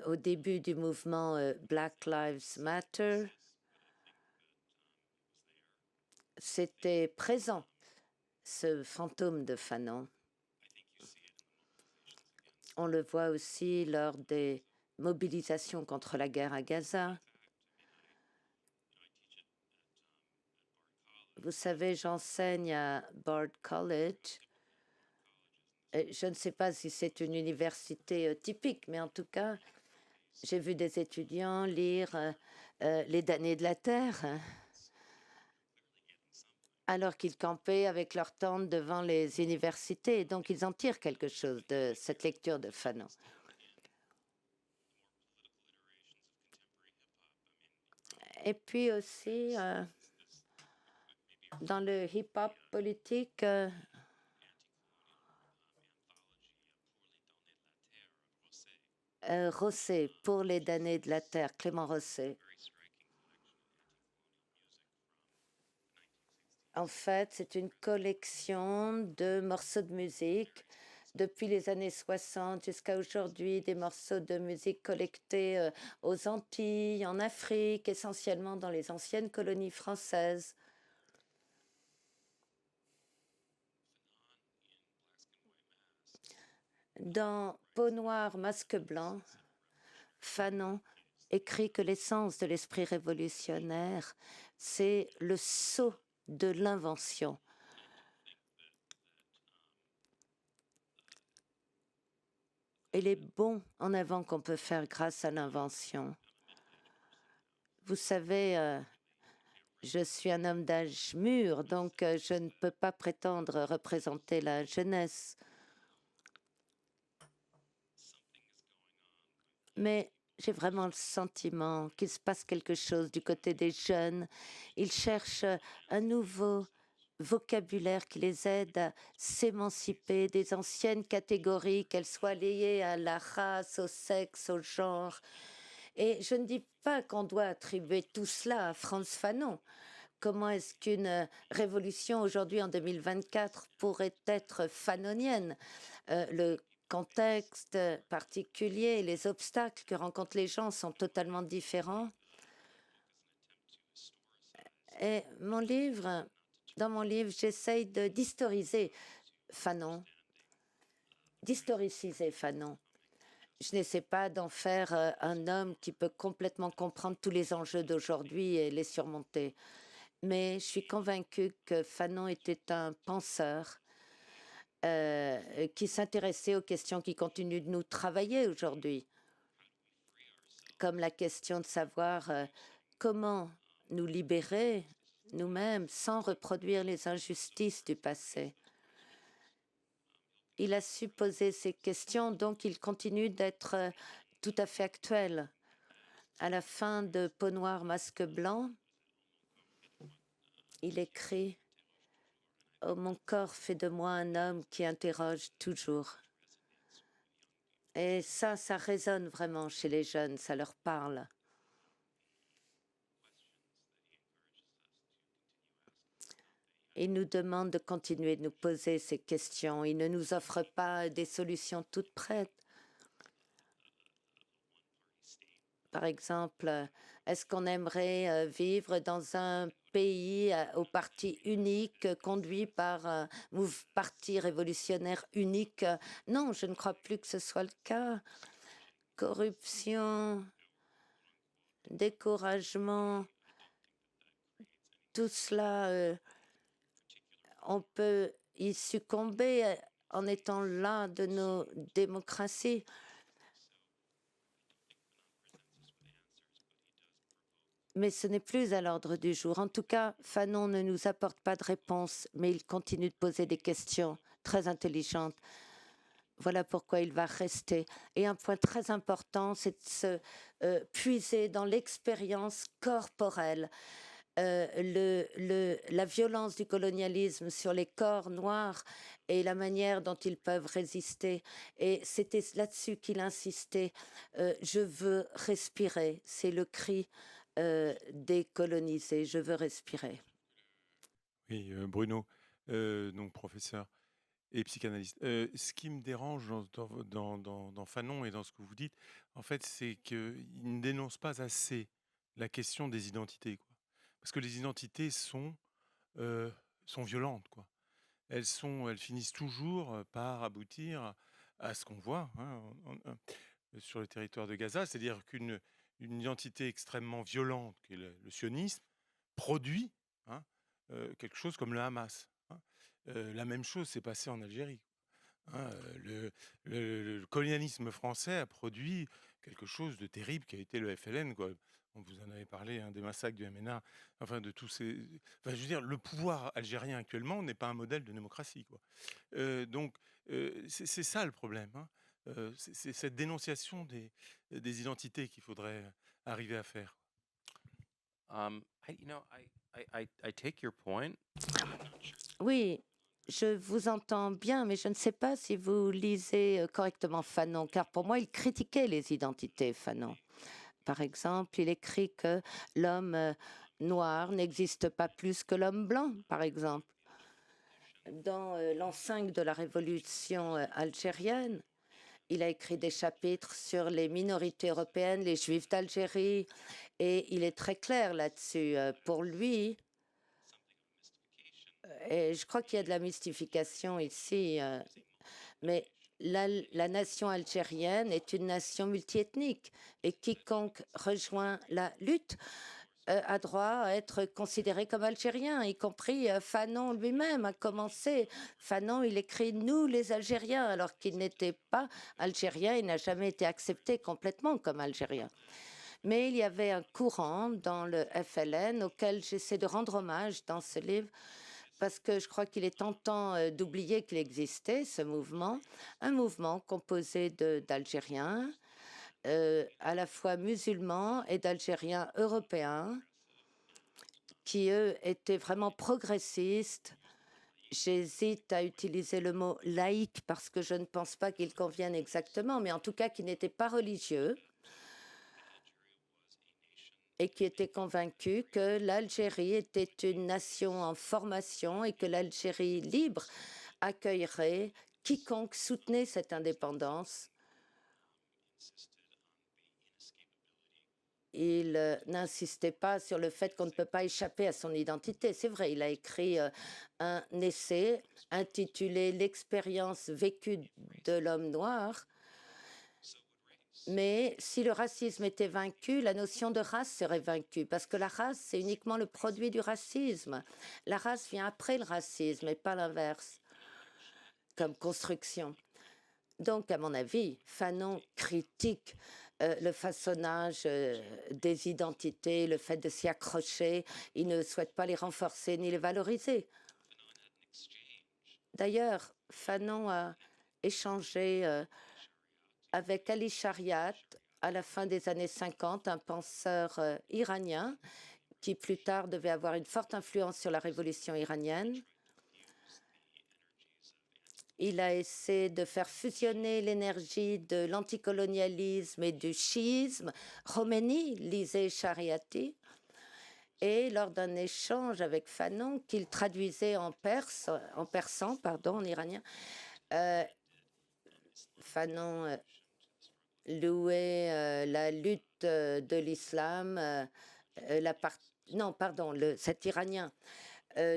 au début du mouvement Black Lives Matter. C'était présent, ce fantôme de Fanon. On le voit aussi lors des mobilisations contre la guerre à Gaza. Vous savez, j'enseigne à Bard College. Je ne sais pas si c'est une université typique, mais en tout cas, j'ai vu des étudiants lire Les damnés de la terre alors qu'ils campaient avec leurs tentes devant les universités. Donc, ils en tirent quelque chose de cette lecture de Fanon. Et puis aussi, dans le hip-hop politique, Rosset, pour les damnés de la terre, Clément Rosset. En fait, c'est une collection de morceaux de musique depuis les années 60 jusqu'à aujourd'hui, des morceaux de musique collectés aux Antilles, en Afrique, essentiellement dans les anciennes colonies françaises. Dans Peau noire, masque blanc, Fanon écrit que l'essence de l'esprit révolutionnaire, c'est le sceau de l'invention. Et les bons en avant qu'on peut faire grâce à l'invention. Vous savez, je suis un homme d'âge mûr, donc je ne peux pas prétendre représenter la jeunesse. Mais j'ai vraiment le sentiment qu'il se passe quelque chose du côté des jeunes. Ils cherchent un nouveau vocabulaire qui les aide à s'émanciper des anciennes catégories, qu'elles soient liées à la race, au sexe, au genre. Et je ne dis pas qu'on doit attribuer tout cela à Frantz Fanon. Comment est-ce qu'une révolution aujourd'hui en 2024 pourrait être fanonienne? Le contexte particulier, les obstacles que rencontrent les gens sont totalement différents. Et dans mon livre, j'essaye d'historiser Fanon, d'historiciser Fanon. Je n'essaie pas d'en faire un homme qui peut complètement comprendre tous les enjeux d'aujourd'hui et les surmonter. Mais je suis convaincue que Fanon était un penseur qui s'intéressait aux questions qui continuent de nous travailler aujourd'hui, comme la question de savoir comment nous libérer nous-mêmes sans reproduire les injustices du passé. Il a su poser ces questions, donc il continue d'être tout à fait actuel. À la fin de Peau noire, masque blanc, il écrit « Oh, mon corps fait de moi un homme qui interroge toujours ». Et ça résonne vraiment chez les jeunes, ça leur parle. Il nous demande de continuer de nous poser ces questions. Il ne nous offre pas des solutions toutes prêtes. Par exemple, est-ce qu'on aimerait vivre dans un pays au parti unique, conduit par un parti révolutionnaire unique? Non, je ne crois plus que ce soit le cas. Corruption, découragement, tout cela, on peut y succomber en étant l'un de nos démocraties. Mais ce n'est plus à l'ordre du jour. En tout cas, Fanon ne nous apporte pas de réponse, mais il continue de poser des questions très intelligentes. Voilà pourquoi il va rester. Et un point très important, c'est de se puiser dans l'expérience corporelle. La violence du colonialisme sur les corps noirs et la manière dont ils peuvent résister. Et c'était là-dessus qu'il insistait. Je veux respirer. C'est le cri décolonisé. Je veux respirer. Oui, Bruno, donc professeur et psychanalyste. Ce qui me dérange dans Fanon et dans ce que vous dites, en fait, c'est qu'il ne dénonce pas assez la question des identités, quoi. Parce que les identités sont violentes, quoi. Elles finissent toujours par aboutir à ce qu'on voit sur le territoire de Gaza, c'est-à-dire qu'une identité extrêmement violente, qui est le sionisme, produit quelque chose comme le Hamas. La même chose s'est passée en Algérie. Le colonialisme français a produit quelque chose de terrible qui a été le FLN, quoi. On vous en avait parlé, des massacres du MNA, enfin de tous ces. Enfin, je veux dire, le pouvoir algérien actuellement n'est pas un modèle de démocratie, quoi. Donc, c'est ça le problème. C'est cette dénonciation des identités qu'il faudrait arriver à faire. I take your point. Oui, je vous entends bien, mais je ne sais pas si vous lisez correctement Fanon, car pour moi, il critiquait les identités, Fanon. Par exemple, il écrit que l'homme noir n'existe pas plus que l'homme blanc, par exemple. dans l'an 5 de la révolution algérienne. Il a écrit des chapitres sur les minorités européennes, les Juifs d'Algérie, et il est très clair là-dessus. Pour lui, et je crois qu'il y a de la mystification ici, mais la nation algérienne est une nation multiethnique et quiconque rejoint la lutte a droit à être considéré comme algérien, y compris Fanon lui-même a commencé. Fanon, il écrit nous les Algériens, alors qu'il n'était pas algérien, il n'a jamais été accepté complètement comme algérien. Mais il y avait un courant dans le FLN auquel j'essaie de rendre hommage dans ce livre, parce que je crois qu'il est tentant d'oublier qu'il existait, ce mouvement, un mouvement composé d'Algériens, à la fois musulmans et d'Algériens européens, qui, eux, étaient vraiment progressistes. J'hésite à utiliser le mot laïque parce que je ne pense pas qu'il convienne exactement, mais en tout cas qui n'étaient pas religieux et qui étaient convaincus que l'Algérie était une nation en formation et que l'Algérie libre accueillerait quiconque soutenait cette indépendance. Il n'insistait pas sur le fait qu'on ne peut pas échapper à son identité. C'est vrai, il a écrit un essai intitulé L'expérience vécue de l'homme noir. Mais si le racisme était vaincu, la notion de race serait vaincue, parce que la race, c'est uniquement le produit du racisme. La race vient après le racisme et pas l'inverse, comme construction. Donc, à mon avis, Fanon critique le façonnage des identités, le fait de s'y accrocher. Il ne souhaite pas les renforcer ni les valoriser. D'ailleurs, Fanon a échangé avec Ali Shariat à la fin des années 50, un penseur iranien qui plus tard devait avoir une forte influence sur la révolution iranienne. Il a essayé de faire fusionner l'énergie de l'anticolonialisme et du chiisme. Khomeini lisait Shariati. Et lors d'un échange avec Fanon, qu'il traduisait en persan, en iranien, Fanon louait la lutte de l'islam, cet Iranien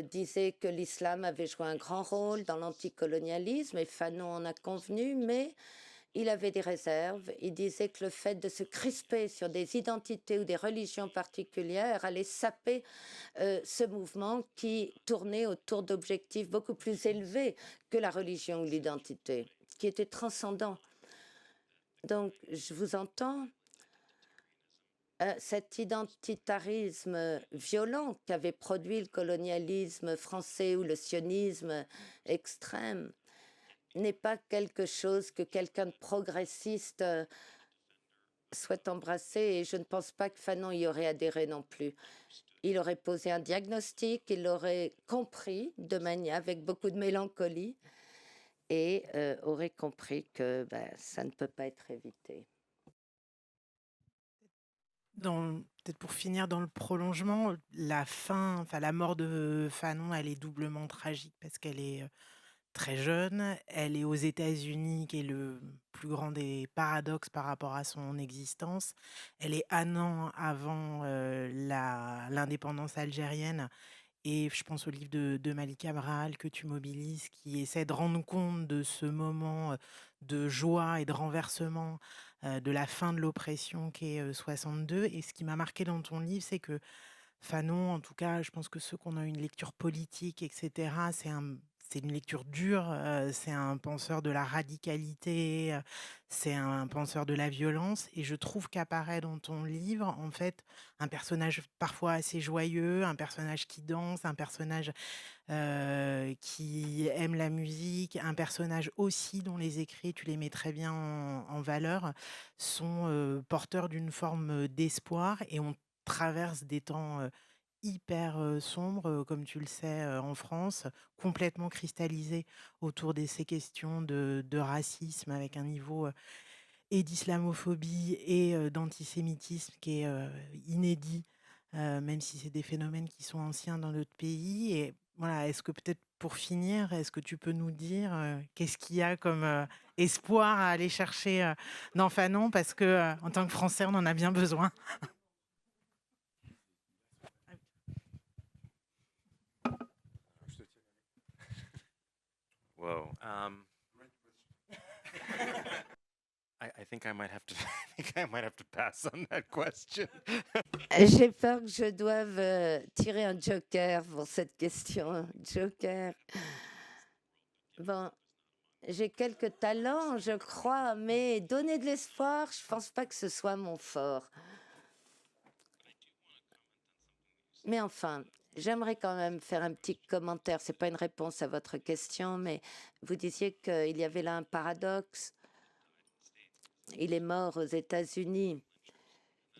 disait que l'islam avait joué un grand rôle dans l'anticolonialisme et Fanon en a convenu, mais il avait des réserves. Il disait que le fait de se crisper sur des identités ou des religions particulières allait saper ce mouvement qui tournait autour d'objectifs beaucoup plus élevés que la religion ou l'identité, qui était transcendant. Donc, je vous entends. Cet identitarisme violent qu'avait produit le colonialisme français ou le sionisme extrême n'est pas quelque chose que quelqu'un de progressiste souhaite embrasser, et je ne pense pas que Fanon y aurait adhéré non plus. Il aurait posé un diagnostic, il l'aurait compris de manière avec beaucoup de mélancolie et aurait compris que ça ne peut pas être évité. Peut-être pour finir dans le prolongement, la mort de Fanon, elle est doublement tragique parce qu'elle est très jeune, elle est aux États-Unis, qui est le plus grand des paradoxes par rapport à son existence. Elle est un an avant l'indépendance algérienne. Et je pense au livre de Malika Abrahal que tu mobilises, qui essaie de rendre compte de ce moment de joie et de renversement de la fin de l'oppression qu'est 62. Et ce qui m'a marqué dans ton livre, c'est que Fanon, en tout cas, je pense que ceux qu'on a une lecture politique, etc., c'est une lecture dure, c'est un penseur de la radicalité, c'est un penseur de la violence. Et je trouve qu'apparaît dans ton livre, en fait, un personnage parfois assez joyeux, un personnage qui danse, un personnage qui aime la musique, un personnage aussi dont les écrits, tu les mets très bien en valeur, sont porteurs d'une forme d'espoir, et on traverse des temps hyper sombres, comme tu le sais, en France, complètement cristallisés autour de ces questions de racisme, avec un niveau et d'islamophobie et d'antisémitisme qui est inédit, même si c'est des phénomènes qui sont anciens dans notre pays. Et voilà, est-ce que peut-être pour finir, est-ce que tu peux nous dire qu'est-ce qu'il y a comme espoir à aller chercher dans Fanon? Parce que en tant que Français, on en a bien besoin. Whoa. I think I might have to. I think I might have to pass on that question. J'ai peur que je doive tirer un joker pour cette question. Joker. Bon, j'ai quelques talents, je crois, mais donner de l'espoir, je pense pas que ce soit mon fort. Mais enfin, j'aimerais quand même faire un petit commentaire. C'est pas une réponse à votre question, mais vous disiez qu'il y avait là un paradoxe. Il est mort aux États-Unis,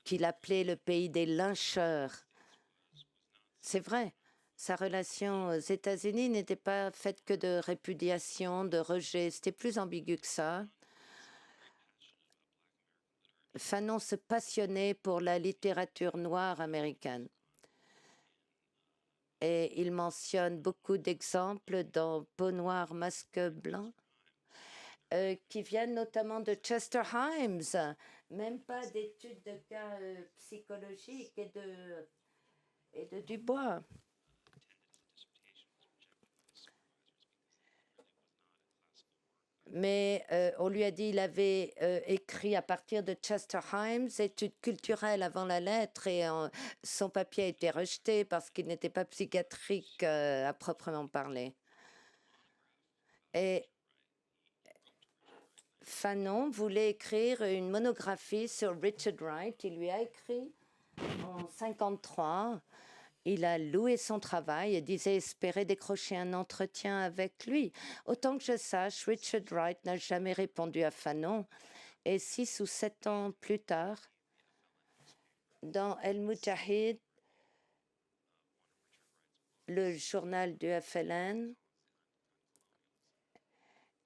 qu'il appelait le pays des lyncheurs. C'est vrai, sa relation aux États-Unis n'était pas faite que de répudiation, de rejet, c'était plus ambigu que ça. Fanon se passionnait pour la littérature noire américaine. Et il mentionne beaucoup d'exemples dans Peau noire, masque blanc, qui viennent notamment de Chester Himes, même pas d'études de cas psychologiques et de Dubois. Mais on lui a dit qu'il avait écrit à partir de Chester Himes, études culturelles avant la lettre, et son papier a été rejeté parce qu'il n'était pas psychiatrique à proprement parler. Et Fanon voulait écrire une monographie sur Richard Wright. Il lui a écrit en 1953. Il a loué son travail et disait espérer décrocher un entretien avec lui. Autant que je sache, Richard Wright n'a jamais répondu à Fanon. Et 6 ou 7 ans plus tard, dans El Mujahid, le journal du FLN,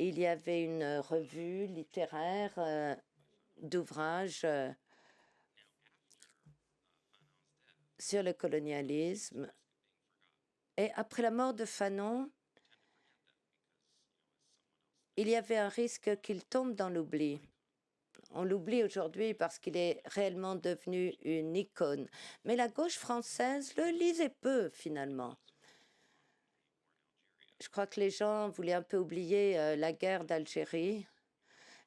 il y avait une revue littéraire d'ouvrages sur le colonialisme. Et après la mort de Fanon, il y avait un risque qu'il tombe dans l'oubli. On l'oublie aujourd'hui parce qu'il est réellement devenu une icône. Mais la gauche française le lisait peu, finalement. Je crois que les gens voulaient un peu oublier la guerre d'Algérie.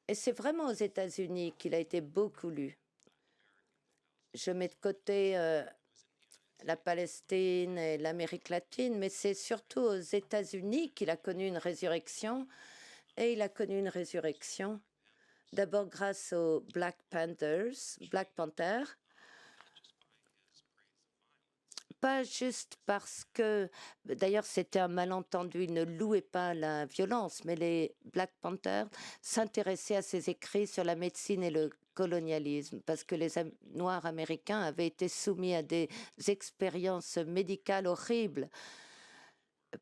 Et c'est vraiment aux États-Unis qu'il a été beaucoup lu. Je mets de côté la Palestine et l'Amérique latine, mais c'est surtout aux États-Unis qu'il a connu une résurrection. Et il a connu une résurrection d'abord grâce aux Black Panthers, pas juste parce que, d'ailleurs c'était un malentendu, ils ne louaient pas la violence, mais les Black Panthers s'intéressaient à ses écrits sur la médecine et le colonialisme, parce que les Noirs américains avaient été soumis à des expériences médicales horribles.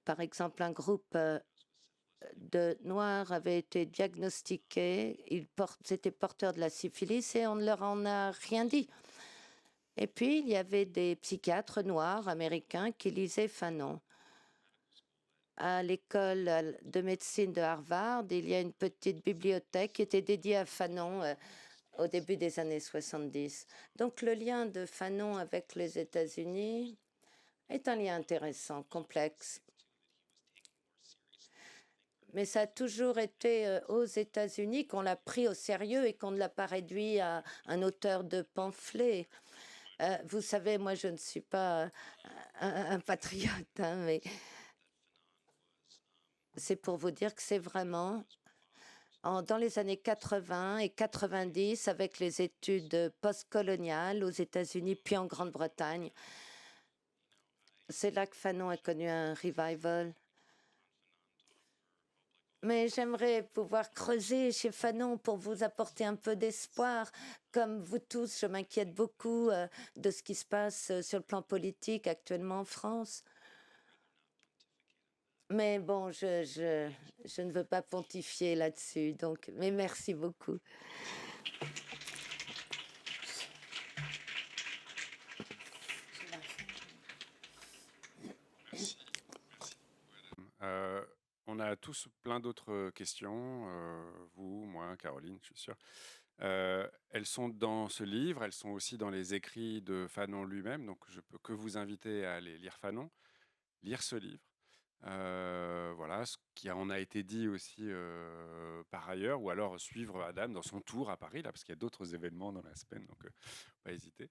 Par exemple, un groupe de Noirs avait été diagnostiqués, ils étaient porteurs de la syphilis et on ne leur en a rien dit. Et puis, il y avait des psychiatres noirs américains qui lisaient Fanon. À l'école de médecine de Harvard, il y a une petite bibliothèque qui était dédiée à Fanon au début des années 70. Donc, le lien de Fanon avec les États-Unis est un lien intéressant, complexe. Mais ça a toujours été aux États-Unis qu'on l'a pris au sérieux et qu'on ne l'a pas réduit à un auteur de pamphlets. Vous savez, moi, je ne suis pas un patriote, hein, mais c'est pour vous dire que c'est vraiment dans les années 80 et 90, avec les études postcoloniales aux États-Unis, puis en Grande-Bretagne, c'est là que Fanon a connu un revival. Mais j'aimerais pouvoir creuser chez Fanon pour vous apporter un peu d'espoir. Comme vous tous, je m'inquiète beaucoup de ce qui se passe sur le plan politique actuellement en France. Mais bon, je ne veux pas pontifier là-dessus. Donc, mais merci beaucoup. on a tous plein d'autres questions, vous, moi, Caroline, je suis sûr. Elles sont dans ce livre, elles sont aussi dans les écrits de Fanon lui-même, donc je peux que vous inviter à aller lire Fanon, lire ce livre. Voilà, ce qui en a été dit aussi par ailleurs, ou alors suivre Adam dans son tour à Paris, là, parce qu'il y a d'autres événements dans la semaine, donc pas hésiter.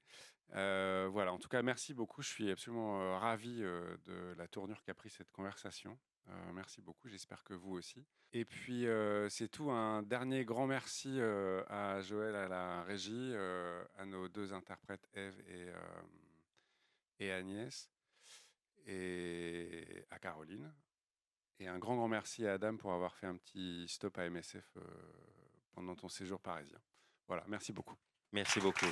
Voilà, en tout cas, merci beaucoup. Je suis absolument ravi de la tournure qu'a pris cette conversation. Merci beaucoup, j'espère que vous aussi. Et puis, c'est tout. Un dernier grand merci à Joël à la régie, à nos deux interprètes, Eve et Agnès, et à Caroline. Et un grand merci à Adam pour avoir fait un petit stop à MSF pendant ton séjour parisien. Voilà, merci beaucoup. Merci beaucoup.